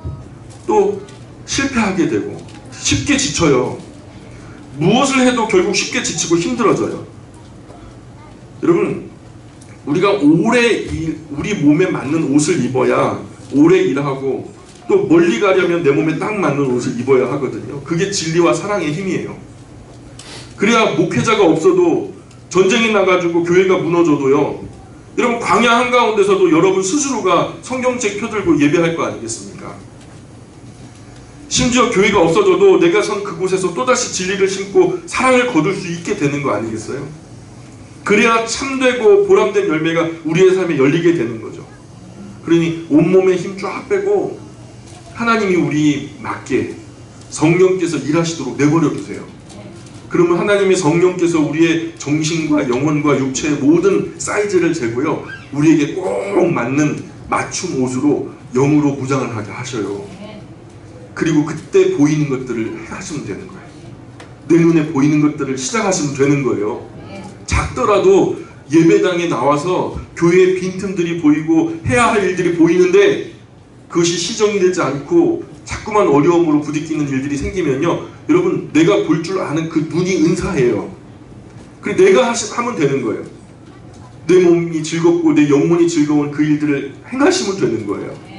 또 실패하게 되고 쉽게 지쳐요. 무엇을 해도 결국 쉽게 지치고 힘들어져요. 여러분, 우리가 우리 몸에 맞는 옷을 입어야 오래 일하고, 또 멀리 가려면 내 몸에 딱 맞는 옷을 입어야 하거든요. 그게 진리와 사랑의 힘이에요. 그래야 목회자가 없어도, 전쟁이 나가지고 교회가 무너져도요, 여러분 광야 한가운데서도 여러분 스스로가 성경책 펴들고 예배할 거 아니겠습니까? 심지어 교회가 없어져도 내가 선 그곳에서 또다시 진리를 심고 사랑을 거둘 수 있게 되는 거 아니겠어요? 그래야 참되고 보람된 열매가 우리의 삶에 열리게 되는 거죠. 그러니 온몸에 힘 쫙 빼고 하나님이 우리 맞게 성령께서 일하시도록 내버려 두세요. 그러면 하나님의 성령께서 우리의 정신과 영혼과 육체의 모든 사이즈를 재고요, 우리에게 꼭 맞는 맞춤 옷으로 영으로 무장을 하게 하셔요. 그리고 그때 보이는 것들을 하시면 되는 거예요. 내 눈에 보이는 것들을 시작하시면 되는 거예요. 작더라도 예배당에 나와서 교회의 빈틈들이 보이고 해야 할 일들이 보이는데 그것이 시정이 되지 않고 자꾸만 어려움으로 부딪히는 일들이 생기면요, 여러분 내가 볼 줄 아는 그 눈이 은사예요. 그리고 내가 하면 되는 거예요. 내 몸이 즐겁고 내 영혼이 즐거운 그 일들을 행하시면 되는 거예요.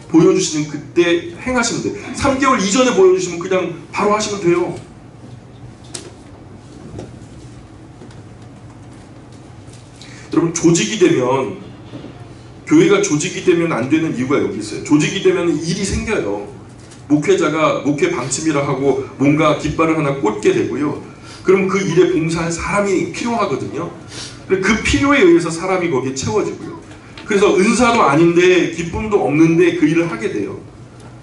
보여주시는 그때 행하시면 돼요. 3개월 이전에 보여주시면 그냥 바로 하시면 돼요. 여러분, 조직이 되면, 교회가 조직이 되면 안 되는 이유가 여기 있어요. 조직이 되면 일이 생겨요. 목회자가 목회 방침이라 하고 뭔가 깃발을 하나 꽂게 되고요, 그럼 그 일에 봉사할 사람이 필요하거든요. 그 필요에 의해서 사람이 거기에 채워지고요. 그래서 은사도 아닌데 기쁨도 없는데 그 일을 하게 돼요.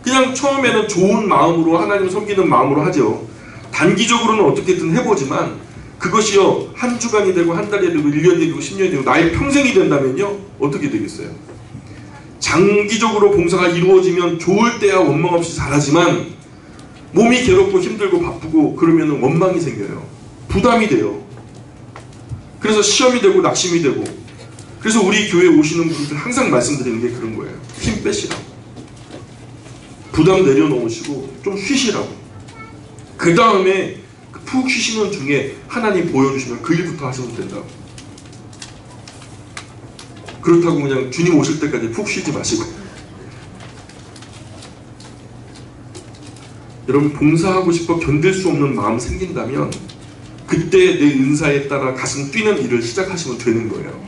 그냥 처음에는 좋은 마음으로 하나님 섬기는 마음으로 하죠. 단기적으로는 어떻게든 해보지만 그것이요, 한 주간이 되고 한 달이 되고 1년이 되고 10년이 되고 나의 평생이 된다면요, 어떻게 되겠어요? 장기적으로 봉사가 이루어지면 좋을 때야 원망 없이 잘하지만 몸이 괴롭고 힘들고 바쁘고 그러면 원망이 생겨요. 부담이 돼요. 그래서 시험이 되고 낙심이 되고. 그래서 우리 교회에 오시는 분들 항상 말씀드리는 게 그런 거예요. 힘 빼시라고. 부담 내려놓으시고 좀 쉬시라고. 그 다음에 푹 쉬시는 중에 하나님 보여주시면 그 일부터 하시면 된다고. 그렇다고 그냥 주님 오실 때까지 푹 쉬지 마시고. 여러분, 봉사하고 싶어 견딜 수 없는 마음 생긴다면 그때 내 은사에 따라 가슴 뛰는 일을 시작하시면 되는 거예요.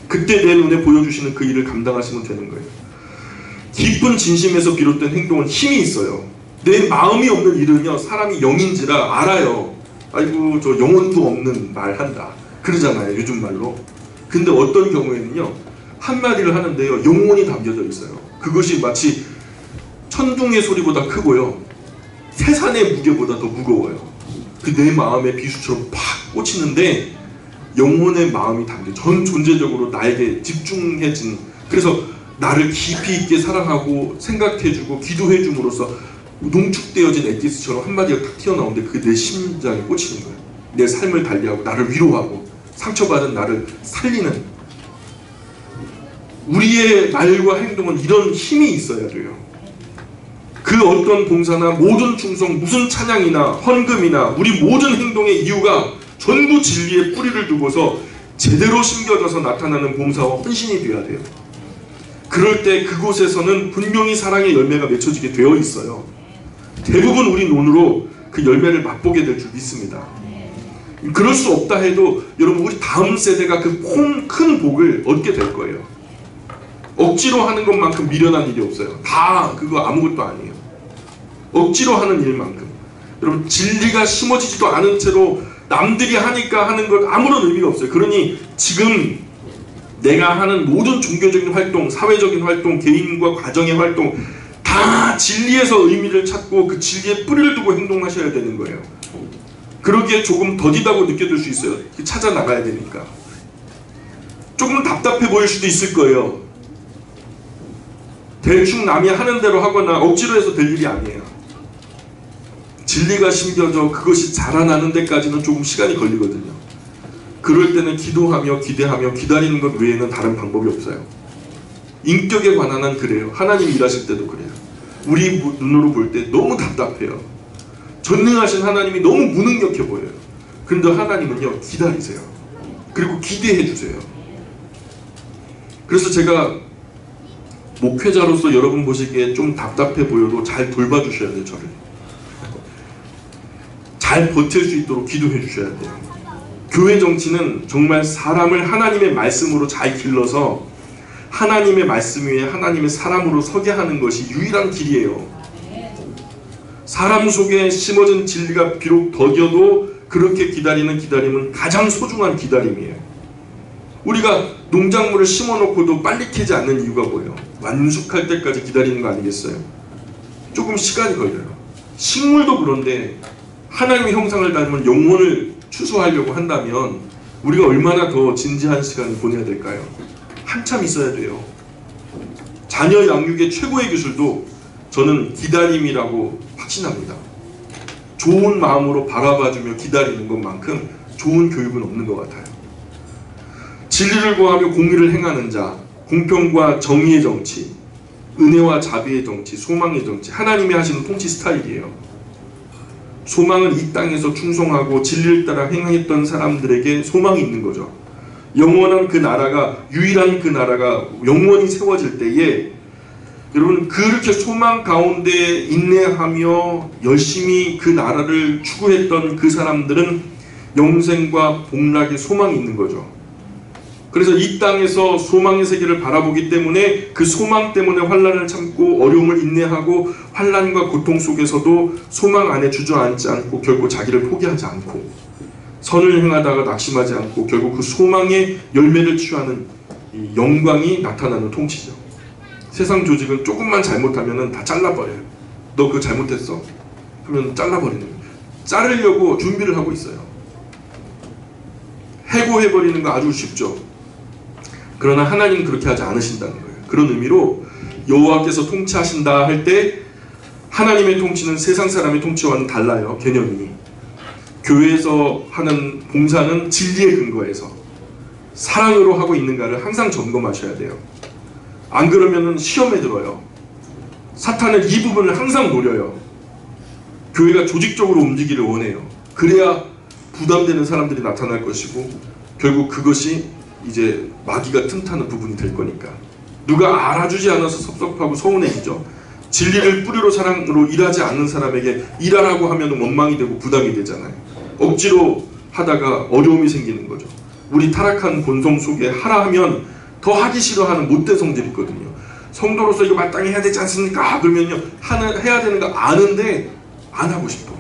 그때 내 눈에 보여주시는 그 일을 감당하시면 되는 거예요. 기쁜 진심에서 비롯된 행동은 힘이 있어요. 내 마음이 없는 일은요, 사람이 영인지라 알아요. 아이고 저 영혼도 없는 말 한다 그러잖아요, 요즘 말로. 근데 어떤 경우에는요, 한마디를 하는데요, 영혼이 담겨져 있어요. 그것이 마치 천둥의 소리보다 크고요, 태산의 무게보다 더 무거워요. 그 내 마음의 비수처럼 팍 꽂히는데 영혼의 마음이 담겨, 전 존재적으로 나에게 집중해진, 그래서 나를 깊이 있게 사랑하고 생각해주고 기도해줌으로써 농축되어진 엑기스처럼 한마디가 탁 튀어나오는데 그게 내 심장에 꽂히는 거예요. 내 삶을 달리하고 나를 위로하고 상처받은 나를 살리는, 우리의 말과 행동은 이런 힘이 있어야 돼요. 그 어떤 봉사나 모든 충성, 무슨 찬양이나 헌금이나 우리 모든 행동의 이유가 전부 진리에 뿌리를 두고서 제대로 심겨져서 나타나는 봉사와 헌신이 되어야 돼요. 그럴 때 그곳에서는 분명히 사랑의 열매가 맺혀지게 되어 있어요. 대부분 우리 눈으로 그 열매를 맛보게 될 줄 믿습니다. 그럴 수 없다 해도 여러분, 우리 다음 세대가 그 큰 복을 얻게 될 거예요. 억지로 하는 것만큼 미련한 일이 없어요. 다 그거 아무것도 아니에요. 억지로 하는 일만큼. 여러분, 진리가 심어지지도 않은 채로 남들이 하니까 하는 것 아무런 의미가 없어요. 그러니 지금 내가 하는 모든 종교적인 활동, 사회적인 활동, 개인과 가정의 활동 다 진리에서 의미를 찾고 그 진리에 뿌리를 두고 행동하셔야 되는 거예요. 그러기에 조금 더디다고 느껴질 수 있어요. 찾아 나가야 되니까. 조금 답답해 보일 수도 있을 거예요. 대충 남이 하는 대로 하거나 억지로 해서 될 일이 아니에요. 진리가 심겨져 그것이 자라나는 데까지는 조금 시간이 걸리거든요. 그럴 때는 기도하며 기대하며 기다리는 것 외에는 다른 방법이 없어요. 인격에 관한 한 그래요. 하나님 일하실 때도 그래요. 우리 눈으로 볼 때 너무 답답해요. 전능하신 하나님이 너무 무능력해 보여요. 그런데 하나님은요, 기다리세요. 그리고 기대해 주세요. 그래서 제가 목회자로서 여러분 보시기에 좀 답답해 보여도 잘 돌봐주셔야 돼요. 저를 잘 버틸 수 있도록 기도해 주셔야 돼요. 교회 정치는 정말 사람을 하나님의 말씀으로 잘 길러서 하나님의 말씀 위에 하나님의 사람으로 서게 하는 것이 유일한 길이에요. 사람 속에 심어진 진리가 비록 더뎌도 그렇게 기다리는 기다림은 가장 소중한 기다림이에요. 우리가 농작물을 심어놓고도 빨리 캐지 않는 이유가 뭐예요? 완숙할 때까지 기다리는 거 아니겠어요? 조금 시간이 걸려요. 식물도 그런데 하나님의 형상을 닮은 영혼을 추수하려고 한다면 우리가 얼마나 더 진지한 시간을 보내야 될까요? 한참 있어야 돼요. 자녀 양육의 최고의 기술도 저는 기다림이라고 확신합니다. 좋은 마음으로 바라봐주며 기다리는 것만큼 좋은 교육은 없는 것 같아요. 진리를 구하며 공의를 행하는 자, 공평과 정의의 정치, 은혜와 자비의 정치, 소망의 정치, 하나님이 하시는 통치 스타일이에요. 소망은 이 땅에서 충성하고 진리를 따라 행했던 사람들에게 소망이 있는 거죠. 영원한 그 나라가, 유일한 그 나라가 영원히 세워질 때에 여러분 그렇게 소망 가운데 인내하며 열심히 그 나라를 추구했던 그 사람들은 영생과 복락의 소망이 있는 거죠. 그래서 이 땅에서 소망의 세계를 바라보기 때문에 그 소망 때문에 환난을 참고 어려움을 인내하고 환난과 고통 속에서도 소망 안에 주저앉지 않고 결코 자기를 포기하지 않고 선을 행하다가 낙심하지 않고 결국 그 소망의 열매를 취하는 이 영광이 나타나는 통치죠. 세상 조직은 조금만 잘못하면 다 잘라버려요. 너 그거 잘못했어 하면 잘라버리는 거예요. 자르려고 준비를 하고 있어요. 해고해버리는 거 아주 쉽죠. 그러나 하나님은 그렇게 하지 않으신다는 거예요. 그런 의미로 여호와께서 통치하신다 할 때 하나님의 통치는 세상 사람의 통치와는 달라요. 개념이. 교회에서 하는 봉사는 진리의 근거에서 사랑으로 하고 있는가를 항상 점검하셔야 돼요. 안 그러면 시험에 들어요. 사탄은 이 부분을 항상 노려요. 교회가 조직적으로 움직이기를 원해요. 그래야 부담되는 사람들이 나타날 것이고 결국 그것이 이제 마귀가 틈타는 부분이 될 거니까. 누가 알아주지 않아서 섭섭하고 서운해지죠. 진리를 뿌리로 사랑으로 일하지 않는 사람에게 일하라고 하면 원망이 되고 부담이 되잖아요. 억지로 하다가 어려움이 생기는 거죠. 우리 타락한 본성 속에 하라 하면 더 하기 싫어하는 못된 성질이 있거든요. 성도로서 이거 마땅히 해야 되지 않습니까? 그러면요 해야 되는 거 아는데 안 하고 싶어.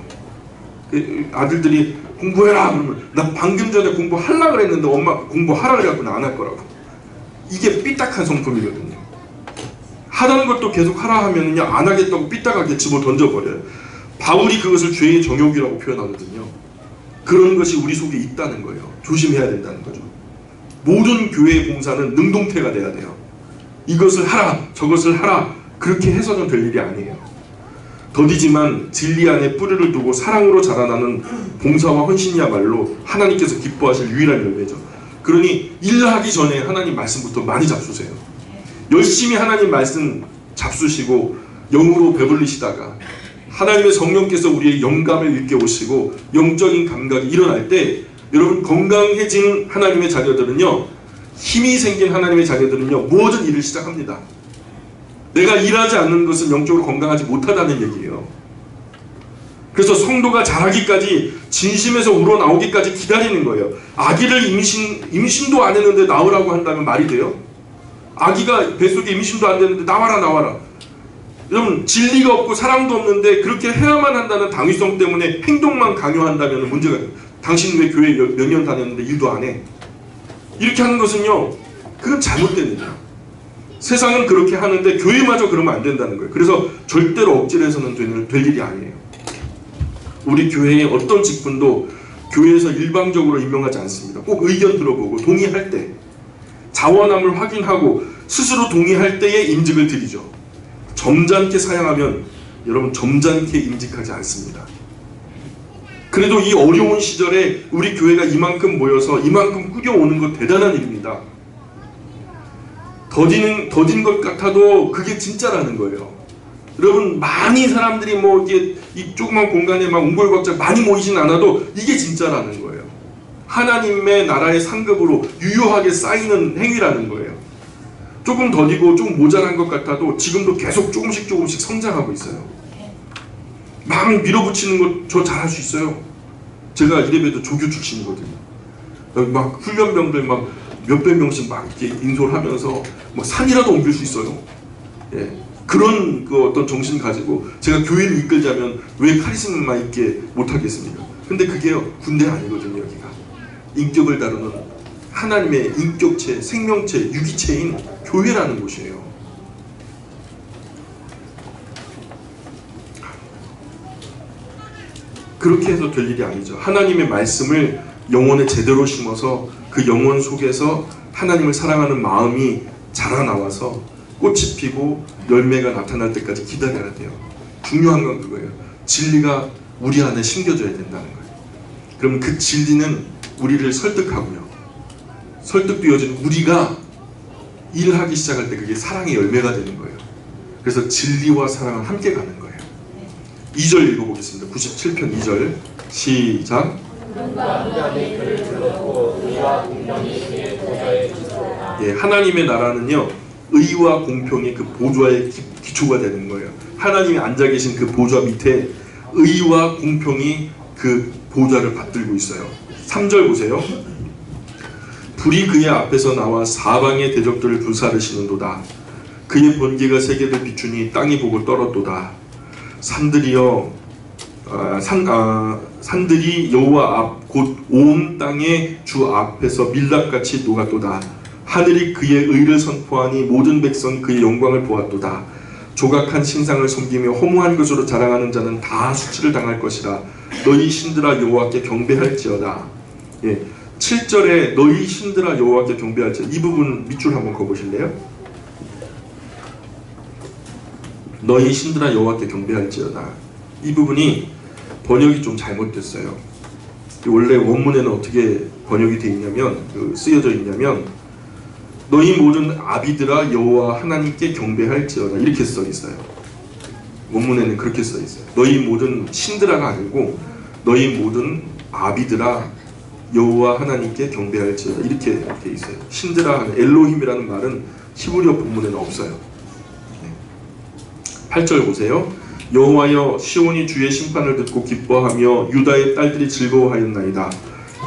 아들들이 공부해라 그러면 나 방금 전에 공부하려고 그랬는데 엄마 공부하라 그래갖고 나 안 할 거라고. 이게 삐딱한 성품이거든요. 하라는 것도 계속 하라 하면요 안 하겠다고 삐딱하게 집어 던져버려요. 바울이 그것을 죄의 정욕이라고 표현하거든요. 그런 것이 우리 속에 있다는 거예요. 조심해야 된다는 거죠. 모든 교회의 봉사는 능동태가 돼야 돼요. 이것을 하라 저것을 하라 그렇게 해서는 될 일이 아니에요. 더디지만 진리 안에 뿌리를 두고 사랑으로 자라나는 봉사와 헌신이야말로 하나님께서 기뻐하실 유일한 열매죠. 그러니 일하기 전에 하나님 말씀부터 많이 잡수세요. 열심히 하나님 말씀 잡수시고 영으로 배불리시다가 하나님의 성령께서 우리의 영감을 일깨 오시고 영적인 감각이 일어날 때 여러분 건강해진 하나님의 자녀들은요 힘이 생긴 하나님의 자녀들은요 모든 일을 시작합니다. 내가 일하지 않는 것은 영적으로 건강하지 못하다는 얘기예요. 그래서 성도가 자라기까지 진심에서 우러나오기까지 기다리는 거예요. 아기를 임신도 안 했는데 나오라고 한다면 말이 돼요? 아기가 뱃속에 임신도 안 됐는데 나와라 나와라. 여러분 진리가 없고 사랑도 없는데 그렇게 해야만 한다는 당위성 때문에 행동만 강요한다면 문제가 당신 왜 교회 몇 년 다녔는데 일도 안 해? 이렇게 하는 것은요, 그건 잘못된 일이야. 세상은 그렇게 하는데 교회마저 그러면 안 된다는 거예요. 그래서 절대로 억지로 해서는 될 일이 아니에요. 우리 교회의 어떤 직분도 교회에서 일방적으로 임명하지 않습니다. 꼭 의견 들어보고 동의할 때, 자원함을 확인하고 스스로 동의할 때에 임직을 드리죠. 점잖게 사양하면 여러분 점잖게 임직하지 않습니다. 그래도 이 어려운 시절에 우리 교회가 이만큼 모여서 이만큼 꾸려오는 것 대단한 일입니다. 더딘 것 같아도 그게 진짜라는 거예요. 여러분, 많이 사람들이 뭐 이게 이 조그만 공간에 막 옹골각자 많이 모이진 않아도 이게 진짜라는 거예요. 하나님의 나라의 상급으로 유효하게 쌓이는 행위라는 거예요. 조금 더디고 좀 모자란 것 같아도 지금도 계속 조금씩 성장하고 있어요. 막 밀어붙이는 것 저 잘할 수 있어요. 제가 이래봬도 조교 출신이거든요. 막 훈련병들 막 몇백 명씩 막 이렇게 인솔하면서 막 산이라도 옮길 수 있어요. 예. 그런 그 어떤 정신 가지고 제가 교회를 이끌자면 왜 카리스마 있게 못하겠습니까? 근데 그게 군대 아니거든요. 여기가 인격을 다루는 하나님의 인격체, 생명체, 유기체인 교회라는 곳이에요. 그렇게 해서 될 일이 아니죠. 하나님의 말씀을 영혼에 제대로 심어서 그 영혼 속에서 하나님을 사랑하는 마음이 자라나와서 꽃이 피고 열매가 나타날 때까지 기다려야 돼요. 중요한 건 그거예요. 진리가 우리 안에 심겨져야 된다는 거예요. 그럼 그 진리는 우리를 설득하고요. 설득되어진 우리가 일을 하기 시작할 때 그게 사랑의 열매가 되는 거예요. 그래서 진리와 사랑은 함께 가는 거예요. 2절 읽어보겠습니다. 97편 2절 시작. 예, 하나님의 나라는요, 의와 공평이 그 보좌의 기초가 되는 거예요. 하나님이 앉아 계신 그 보좌 밑에 의와 공평이 그 보좌를 받들고 있어요. 3절 보세요. 불이 그의 앞에서 나와 사방의 대적들을 불사르시는도다. 그의 번개가 세계를 비추니 땅이 보고 떨었도다. 산들이여 산들이 여호와 앞 곧 온 땅의 주 앞에서 밀랍같이 녹았도다. 하늘이 그의 의를 선포하니 모든 백성 그의 영광을 보았도다. 조각한 신상을 섬기며 허무한 것으로 자랑하는 자는 다 수치를 당할 것이라. 너희 신들아 여호와께 경배할지어다. 예, 7절에 너희 신들아 여호와께 경배할지어다. 이 부분 밑줄 한번 그어보실래요? 너희 신들아 여호와께 경배할지어다. 이 부분이 번역이 좀 잘못됐어요. 원래 원문에는 어떻게 번역이 되어 있냐면, 쓰여져 있냐면, 너희 모든 아비들아 여호와 하나님께 경배할지어다 이렇게 써 있어요. 원문에는 그렇게 써 있어요. 너희 모든 신들아가 아니고 너희 모든 아비들아 여호와 하나님께 경배할지어다 이렇게 되어 있어요. 신들아, 엘로힘이라는 말은 히브리어 본문에는 없어요. 8절 보세요. 여호와여 시온이 주의 심판을 듣고 기뻐하며 유다의 딸들이 즐거워하였나이다.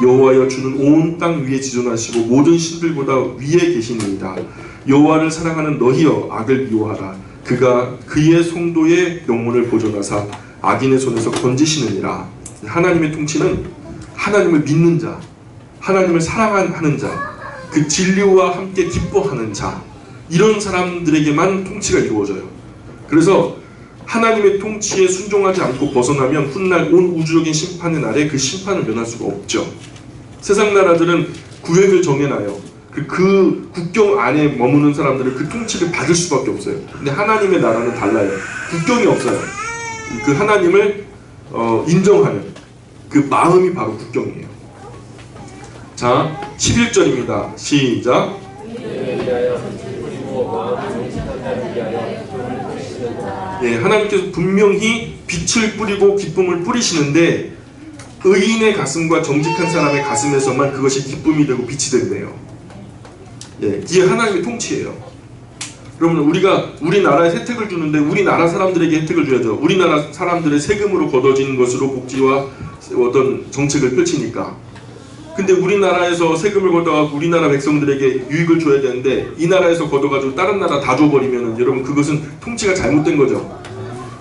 여호와여 주는 온 땅 위에 지존하시고 모든 신들보다 위에 계시니이다. 여호와를 사랑하는 너희여 악을 미워하라. 그가 그의 성도의 영혼을 보존하사 악인의 손에서 건지시느니라. 하나님의 통치는 하나님을 믿는 자, 하나님을 사랑하는 자, 그 진리와 함께 기뻐하는 자, 이런 사람들에게만 통치가 이루어져요. 그래서 하나님의 통치에 순종하지 않고 벗어나면 훗날 온 우주적인 심판의 날에 그 심판을 면할 수가 없죠. 세상 나라들은 구획을 정해놔요. 그 국경 안에 머무는 사람들은 그 통치를 받을 수밖에 없어요. 근데 하나님의 나라는 달라요. 국경이 없어요. 그 하나님을 인정하는 그 마음이 바로 국경이에요. 자, 11절입니다. 시작. 예, 하나님께서 분명히 빛을 뿌리고 기쁨을 뿌리시는데 의인의 가슴과 정직한 사람의 가슴에서만 그것이 기쁨이 되고 빛이 된대요. 예, 이게 하나님의 통치예요. 그러면 우리가 우리나라에 혜택을 주는데 우리나라 사람들에게 혜택을 줘야죠. 우리나라 사람들의 세금으로 걷어진 것으로 복지와 어떤 정책을 펼치니까. 근데 우리나라에서 세금을 걷어가고 우리나라 백성들에게 유익을 줘야 되는데 이 나라에서 걷어가지고 다른 나라 다 줘버리면은 여러분 그것은 통치가 잘못된 거죠.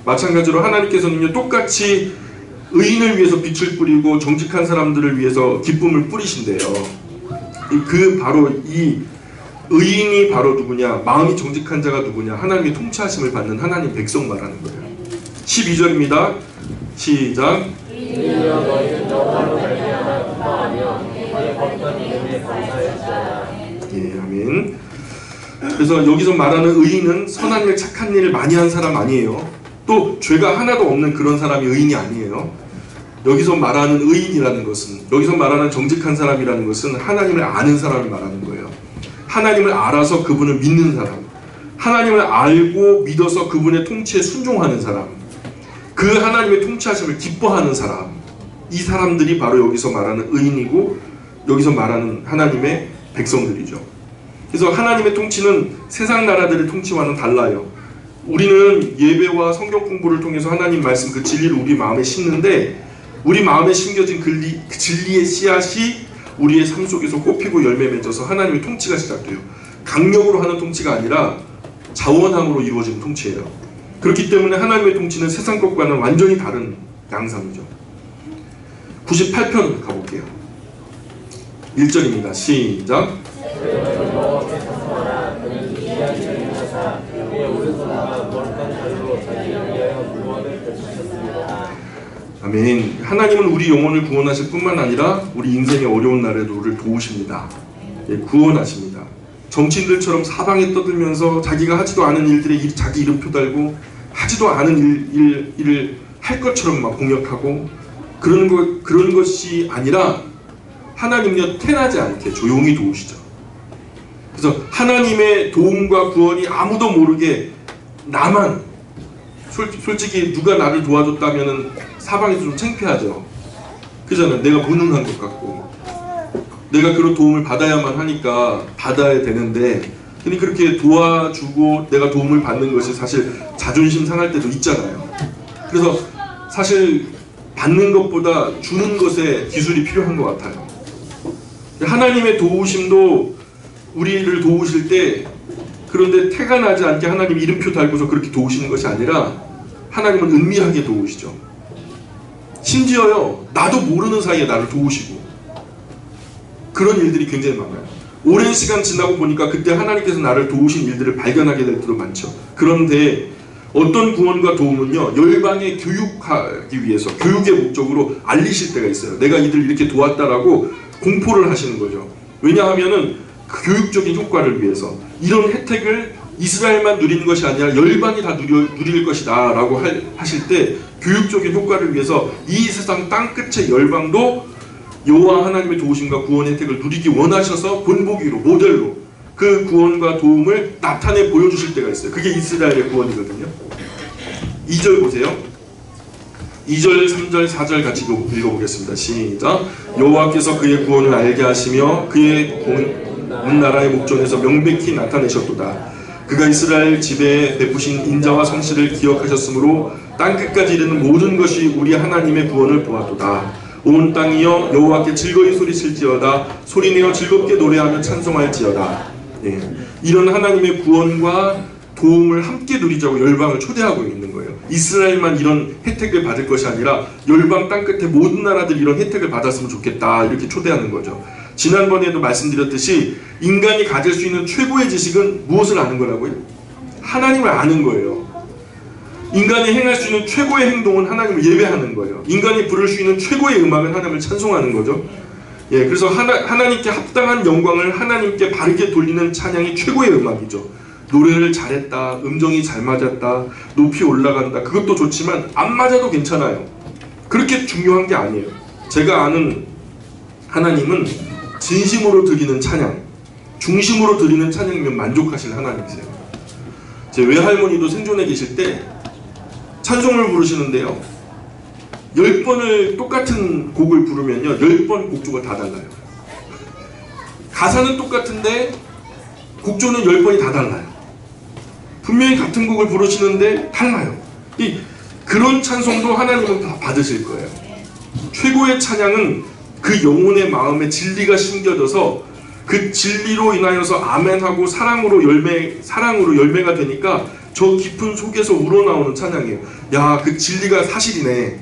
마찬가지로 하나님께서는요 똑같이 의인을 위해서 빛을 뿌리고 정직한 사람들을 위해서 기쁨을 뿌리신대요. 바로 이 의인이 바로 누구냐? 마음이 정직한 자가 누구냐? 하나님의 통치하심을 받는 하나님 백성 말하는 거예요. 12절입니다. 시작. 예, 아멘. 그래서 여기서 말하는 의인은 선한 일, 착한 일을 많이 한 사람 아니에요. 또 죄가 하나도 없는 그런 사람이 의인이 아니에요. 여기서 말하는 의인이라는 것은, 여기서 말하는 정직한 사람이라는 것은 하나님을 아는 사람을 말하는 거예요. 하나님을 알아서 그분을 믿는 사람, 하나님을 알고 믿어서 그분의 통치에 순종하는 사람, 그 하나님의 통치하심을 기뻐하는 사람, 이 사람들이 바로 여기서 말하는 의인이고 여기서 말하는 하나님의 백성들이죠. 그래서 하나님의 통치는 세상 나라들의 통치와는 달라요. 우리는 예배와 성경 공부를 통해서 하나님 말씀 그 진리를 우리 마음에 심는데, 우리 마음에 심겨진 그 진리의 씨앗이 우리의 삶 속에서 꽃피고 열매 맺어서 하나님의 통치가 시작돼요. 강력으로 하는 통치가 아니라 자원함으로 이루어지는 통치예요. 그렇기 때문에 하나님의 통치는 세상 것과는 완전히 다른 양상이죠. 98편 가볼게요. 1절입니다. 시작. 아멘. 하나님은 우리 영혼을 구원하실 뿐만 아니라 우리 인생의 어려운 날에도 우리를 도우십니다. 예, 구원하십니다. 정치인들처럼 사방에 떠들면서 자기가 하지도 않은 일들에 자기 이름표 달고 하지도 않은 일을 할 것처럼 막 공격하고 그런 것이 아니라 하나님은요, 태나지 않게 조용히 도우시죠. 그래서 하나님의 도움과 구원이 아무도 모르게 나만, 솔직히 누가 나를 도와줬다면 사방에서 좀 창피하죠. 그잖아요. 내가 무능한 것 같고 내가 그런 도움을 받아야만 하니까 받아야 되는데, 근데 그렇게 도와주고 내가 도움을 받는 것이 사실 자존심 상할 때도 있잖아요. 그래서 사실 받는 것보다 주는 것에 기술이 필요한 것 같아요. 하나님의 도우심도 우리를 도우실 때, 그런데 태가 나지 않게 하나님 이름표 달고서 그렇게 도우시는 것이 아니라 하나님은 은밀하게 도우시죠. 심지어요, 나도 모르는 사이에 나를 도우시고, 그런 일들이 굉장히 많아요. 오랜 시간 지나고 보니까 그때 하나님께서 나를 도우신 일들을 발견하게 될 때도 많죠. 그런데 어떤 구원과 도움은요, 열방에 교육하기 위해서, 교육의 목적으로 알리실 때가 있어요. 내가 이들 이렇게 도왔다라고 공포를 하시는 거죠. 왜냐하면은 교육적인 효과를 위해서, 이런 혜택을 이스라엘만 누리는 것이 아니라 열방이 다 누릴 것이다 라고 하실 때, 교육적인 효과를 위해서 이 세상 땅끝의 열방도 여호와 하나님의 도우심과 구원 혜택을 누리기 원하셔서 본보기로, 모델로 그 구원과 도움을 나타내 보여주실 때가 있어요. 그게 이스라엘의 구원이거든요. 2절 보세요. 2절, 3절, 4절 같이 읽어보겠습니다. 시작. 여호와께서 그의 구원을 알게 하시며 그의 온 나라의 목전에서 명백히 나타내셨도다. 그가 이스라엘 집에 베푸신 인자와 성실을 기억하셨으므로 땅끝까지 이르는 모든 것이 우리 하나님의 구원을 보았도다. 온 땅이여 여호와께 즐거이 소리칠지어다. 소리내어 즐겁게 노래하며 찬송할지어다. 예. 이런 하나님의 구원과 도움을 함께 누리자고 열방을 초대하고 있는 거예요. 이스라엘만 이런 혜택을 받을 것이 아니라 열방 땅끝의 모든 나라들이 이런 혜택을 받았으면 좋겠다, 이렇게 초대하는 거죠. 지난번에도 말씀드렸듯이 인간이 가질 수 있는 최고의 지식은 무엇을 아는 거라고요? 하나님을 아는 거예요. 인간이 행할 수 있는 최고의 행동은 하나님을 예배하는 거예요. 인간이 부를 수 있는 최고의 음악은 하나님을 찬송하는 거죠. 예, 그래서 하나님께 합당한 영광을 하나님께 바르게 돌리는 찬양이 최고의 음악이죠. 노래를 잘했다, 음정이 잘 맞았다, 높이 올라간다, 그것도 좋지만 안 맞아도 괜찮아요. 그렇게 중요한 게 아니에요. 제가 아는 하나님은 진심으로 드리는 찬양, 중심으로 드리는 찬양이면 만족하실 하나님이세요. 제 외할머니도 생존해 계실 때 찬송을 부르시는데요, 10번을 똑같은 곡을 부르면요 10번 곡조가 다 달라요. 가사는 똑같은데 곡조는 10번이 다 달라요. 분명히 같은 곡을 부르시는데 달라요. 그런 찬송도 하나님은 다 받으실 거예요. 최고의 찬양은 그 영혼의 마음에 진리가 심겨져서 그 진리로 인하여서 아멘하고 사랑으로 열매가 되니까 저 깊은 속에서 우러나오는 찬양이에요. 야, 그 진리가 사실이네.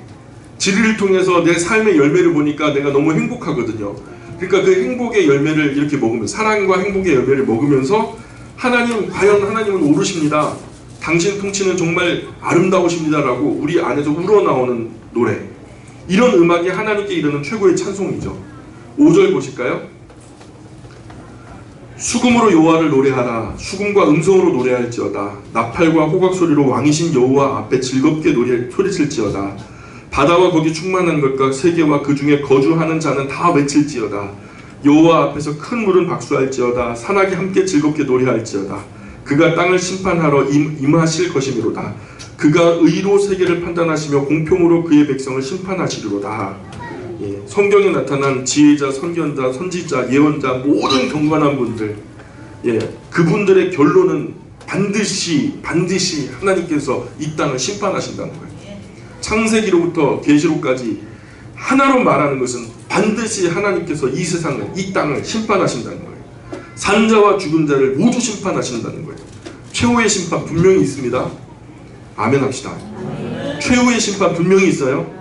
질의를 통해서 내 삶의 열매를 보니까 내가 너무 행복하거든요. 그러니까 그 행복의 열매를 이렇게 먹으면, 사랑과 행복의 열매를 먹으면서 하나님, 과연 하나님은 옳으십니다, 당신 통치는 정말 아름다우십니다 라고 우리 안에서 우러나오는 노래, 이런 음악이 하나님께 이르는 최고의 찬송이죠. 5절 보실까요? 수금으로 여호와를 노래하라. 수금과 음성으로 노래할지어다. 나팔과 호각 소리로 왕이신 여호와 앞에 즐겁게 소리칠지어다. 바다와 거기 충만한 것과 세계와 그 중에 거주하는 자는 다 외칠지어다. 여호와 앞에서 큰 물은 박수할지어다. 산악이 함께 즐겁게 노래할지어다. 그가 땅을 심판하러 임하실 것이미로다. 그가 의로 세계를 판단하시며 공평으로 그의 백성을 심판하시리로다. 예, 성경에 나타난 지혜자, 선견자, 선지자, 예언자, 모든 경건한 분들, 예, 그분들의 결론은 반드시 하나님께서 이 땅을 심판하신다는 거예요. 창세기로부터 계시록까지 하나로 말하는 것은 반드시 하나님께서 이 세상을, 이 땅을 심판하신다는 거예요. 산자와 죽은 자를 모두 심판하신다는 거예요. 최후의 심판 분명히 있습니다. 아멘 합시다. 최후의 심판 분명히 있어요.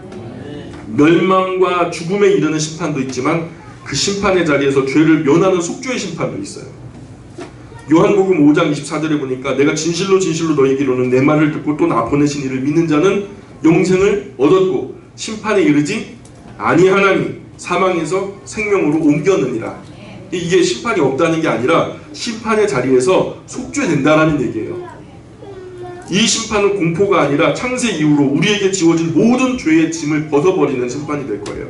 멸망과 죽음에 이르는 심판도 있지만 그 심판의 자리에서 죄를 면하는 속죄의 심판도 있어요. 요한복음 5장 24절에 보니까 내가 진실로 너희에게 이르노니 내 말을 듣고 또 나 보내신 이를 믿는 자는 영생을 얻었고 심판에 이르지 아니하나니 사망에서 생명으로 옮겨느니라. 이게 심판이 없다는 게 아니라 심판의 자리에서 속죄된다라는 얘기예요. 이 심판은 공포가 아니라 창세 이후로 우리에게 지워진 모든 죄의 짐을 벗어버리는 심판이 될 거예요.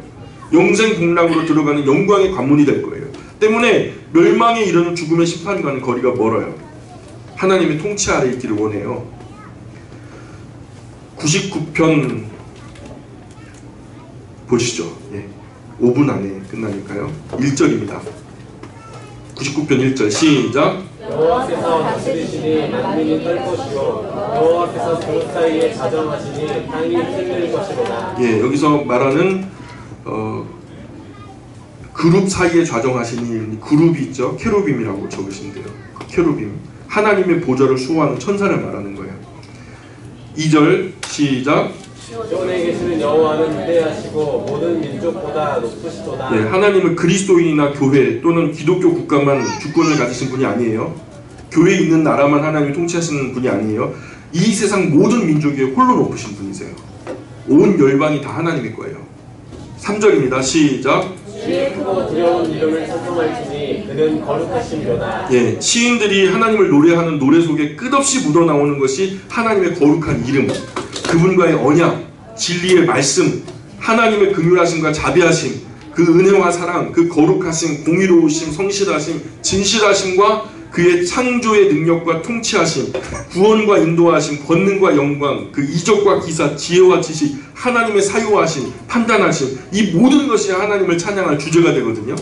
영생 복락으로 들어가는 영광의 관문이 될 거예요. 때문에 멸망에 이르는 죽음의 심판과는 거리가 멀어요. 하나님의 통치 아래 있기를 원해요. 99편 보시죠. 예. 5분 안에 끝나니까요. 1절입니다. 99편 1절 시작. 여호와께서 다스리시니 만민이 떨 것이요 여호와께서 그룹 사이에 자정하시니 땅이 흔들릴 것이로다. 예, 여기서 말하는 그룹 사이에 좌정하시니, 그룹이 있죠. 케루빔이라고 적으시면 돼요. 그 케루빔, 하나님의 보좌를 수호하는 천사를 말하는 거예요. 2절 시작. 시온에 계시는 여호와는 위대하시고 모든 민족보다 높으시도다. 예, 하나님은 그리스도인이나 교회 또는 기독교 국가만 주권을 가지신 분이 아니에요. 교회에 있는 나라만 하나님이 통치하시는 분이 아니에요. 이 세상 모든 민족 위에 홀로 높으신 분이세요. 온 열방이 다 하나님의 거예요. 3절입니다. 시작. 주의 크고 두려운 이름을 찬송할지니 그는 거룩하심이로다. 예, 시인들이 하나님을 노래하는 노래 속에 끝없이 묻어나오는 것이 하나님의 거룩한 이름, 그분과의 언약, 진리의 말씀, 하나님의 긍휼하심과 자비하심, 그 은혜와 사랑, 그 거룩하심, 공의로우심, 성실하심, 진실하심과 그의 창조의 능력과 통치하심, 구원과 인도하심, 권능과 영광, 그 이적과 기사, 지혜와 지식, 하나님의 사유하심, 판단하심, 이 모든 것이 하나님을 찬양할 주제가 되거든요.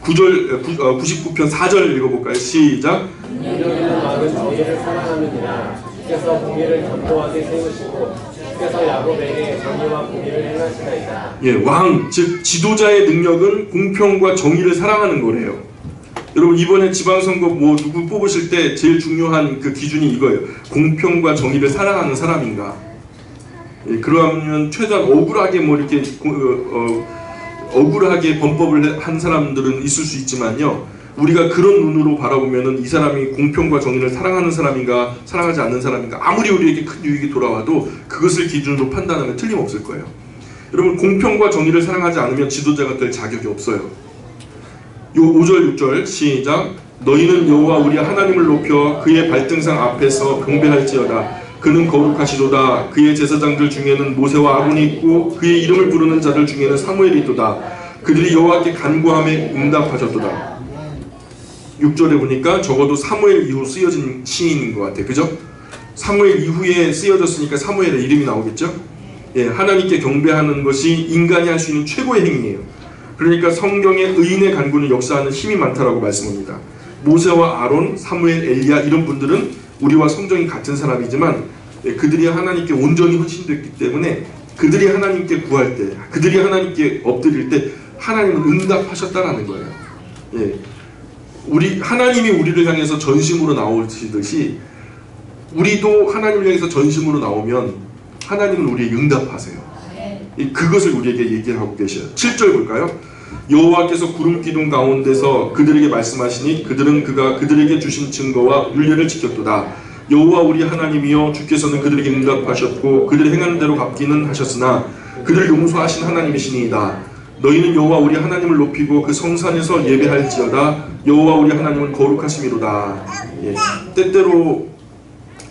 99편 4절 읽어볼까요? 시작. 능력 마음은 정의를 사랑하느니라. 주께서 공의를 견고하게 세우시고 주께서 야곱에게 정의와 공의를 행하시나이다. 예, 왕, 즉 지도자의 능력은 공평과 정의를 사랑하는 거래요. 여러분, 이번에 지방선거 뭐 누구 뽑으실 때 제일 중요한 그 기준이 이거예요. 공평과 정의를 사랑하는 사람인가. 예, 그러면 최대한 억울하게 뭐 이렇게 억울하게 범법을 한 사람들은 있을 수 있지만요, 우리가 그런 눈으로 바라보면은 이 사람이 공평과 정의를 사랑하는 사람인가 사랑하지 않는 사람인가, 아무리 우리에게 큰 유익이 돌아와도 그것을 기준으로 판단하면 틀림없을 거예요. 여러분, 공평과 정의를 사랑하지 않으면 지도자가 될 자격이 없어요. 요 5절 6절 시작. 너희는 여호와 우리 하나님을 높여 그의 발등상 앞에서 경배할지어다. 그는 거룩하시도다. 그의 제사장들 중에는 모세와 아론이 있고 그의 이름을 부르는 자들 중에는 사무엘이 있도다. 그들이 여호와께 간구함에 응답하셨도다. 6절에 보니까 적어도 사무엘 이후 쓰여진 시인인 것 같아요. 그죠? 사무엘 이후에 쓰여졌으니까 사무엘의 이름이 나오겠죠? 예, 하나님께 경배하는 것이 인간이 할 수 있는 최고의 행위예요. 그러니까 성경의 의인의 간구는 역사하는 힘이 많다라고 말씀합니다. 모세와 아론, 사무엘, 엘리야 이런 분들은 우리와 성정이 같은 사람이지만 그들이 하나님께 온전히 헌신됐기 때문에 그들이 하나님께 구할 때, 그들이 하나님께 엎드릴 때 하나님은 응답하셨다라는 거예요. 예, 하나님이 우리를 향해서 전심으로 나오시듯이 우리도 하나님을 향해서 전심으로 나오면 하나님은 우리에게 응답하세요. 그것을 우리에게 얘기하고 계셔요. 7절 볼까요? 여호와께서 구름 기둥 가운데서 그들에게 말씀하시니 그들은 그가 그들에게 주신 증거와 율례를 지켰도다. 여호와 우리 하나님이여 주께서는 그들에게 응답하셨고 그들이 행하는 대로 갚기는 하셨으나 그들을 용서하신 하나님이시니이다. 너희는 여호와 우리 하나님을 높이고 그 성산에서 예배할지어다. 여호와 우리 하나님은 거룩하심이로다. 예. 때때로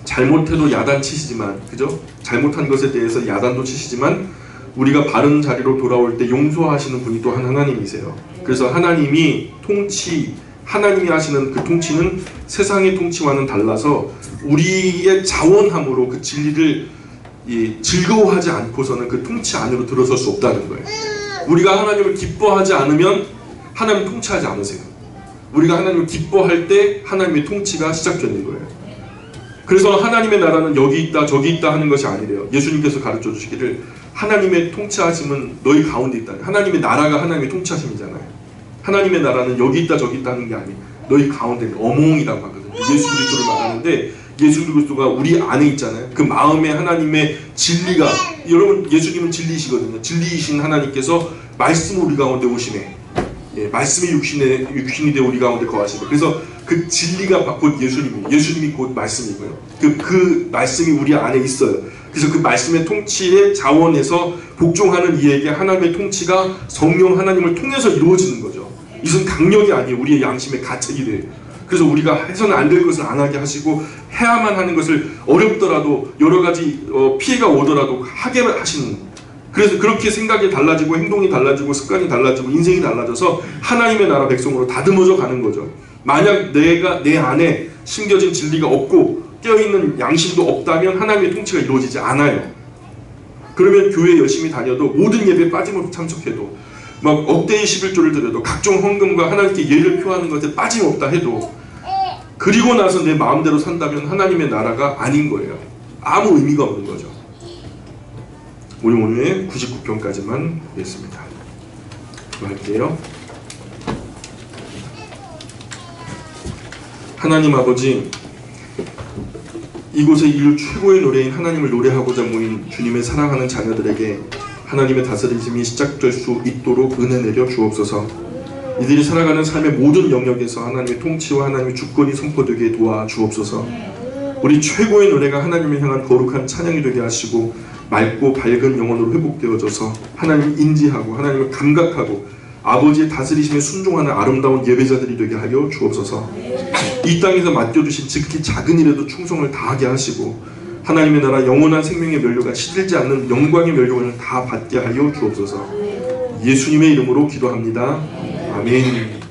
잘못해도 야단 치시지만, 그죠? 잘못한 것에 대해서 야단도 치시지만 우리가 바른 자리로 돌아올 때 용서하시는 분이 또 한 하나님이세요. 그래서 하나님이 하시는 그 통치는 세상의 통치와는 달라서 우리의 자원함으로 그 진리를 즐거워하지 않고서는 그 통치 안으로 들어설 수 없다는 거예요. 우리가 하나님을 기뻐하지 않으면 하나님 통치하지 않으세요. 우리가 하나님을 기뻐할 때 하나님의 통치가 시작되는 거예요. 그래서 하나님의 나라는 여기 있다 저기 있다 하는 것이 아니래요. 예수님께서 가르쳐 주시기를 하나님의 통치하심은 너희 가운데 있다. 하나님의 나라가 하나님의 통치하심이잖아요. 하나님의 나라는 여기 있다 저기 있다 하는 게 아니에요. 너희 가운데 어몽이라고 하거든요. 예수 그리스도를 말하는데 예수 그리스도가 우리 안에 있잖아요. 그 마음에 하나님의 진리가, 여러분 예수님은 진리이시거든요. 진리이신 하나님께서 말씀 우리 가운데 오시네. 예, 말씀이 육신이 되어 우리 가운데 거하시네. 그래서 그 진리가 곧 예수님이 곧 말씀이고요. 그 말씀이 우리 안에 있어요. 그래서 그 말씀의 통치의 자원에서 복종하는 이에게 하나님의 통치가 성령 하나님을 통해서 이루어지는 거죠. 이것은 강력이 아니에요. 우리의 양심의 가책이 돼요. 그래서 우리가 해서는 안 될 것을 안 하게 하시고 해야만 하는 것을 어렵더라도 여러 가지 피해가 오더라도 하게 하시는, 그래서 그렇게 생각이 달라지고 행동이 달라지고 습관이 달라지고 인생이 달라져서 하나님의 나라 백성으로 다듬어져 가는 거죠. 만약 내 안에 심겨진 진리가 없고 깨어있는 양심도 없다면 하나님의 통치가 이루어지지 않아요. 그러면 교회 열심히 다녀도 모든 예배에 빠짐없이 참석해도 막 억대의 11조를 드려도 각종 헌금과 하나님께 예를 표하는 것에 빠짐없다 해도 그리고 나서 내 마음대로 산다면 하나님의 나라가 아닌 거예요. 아무 의미가 없는 거죠. 우리 오늘 99편까지만 보겠습니다. 할게요. 하나님 아버지, 이곳에 이 최고의 노래인 하나님을 노래하고자 모인 주님의 사랑하는 자녀들에게 하나님의 다스리심이 시작될 수 있도록 은혜 내려 주옵소서. 이들이 살아가는 삶의 모든 영역에서 하나님의 통치와 하나님의 주권이 선포되게 도와 주옵소서. 우리 최고의 노래가 하나님을 향한 거룩한 찬양이 되게 하시고 맑고 밝은 영혼으로 회복되어져서 하나님을 인지하고 하나님을 감각하고 아버지의 다스리심에 순종하는 아름다운 예배자들이 되게 하여 주옵소서. 이 땅에서 맡겨주신 지극히 작은 일에도 충성을 다하게 하시고 하나님의 나라 영원한 생명의 면류가 시들지 않는 영광의 면류관을 다 받게 하여 주옵소서. 예수님의 이름으로 기도합니다. 아멘.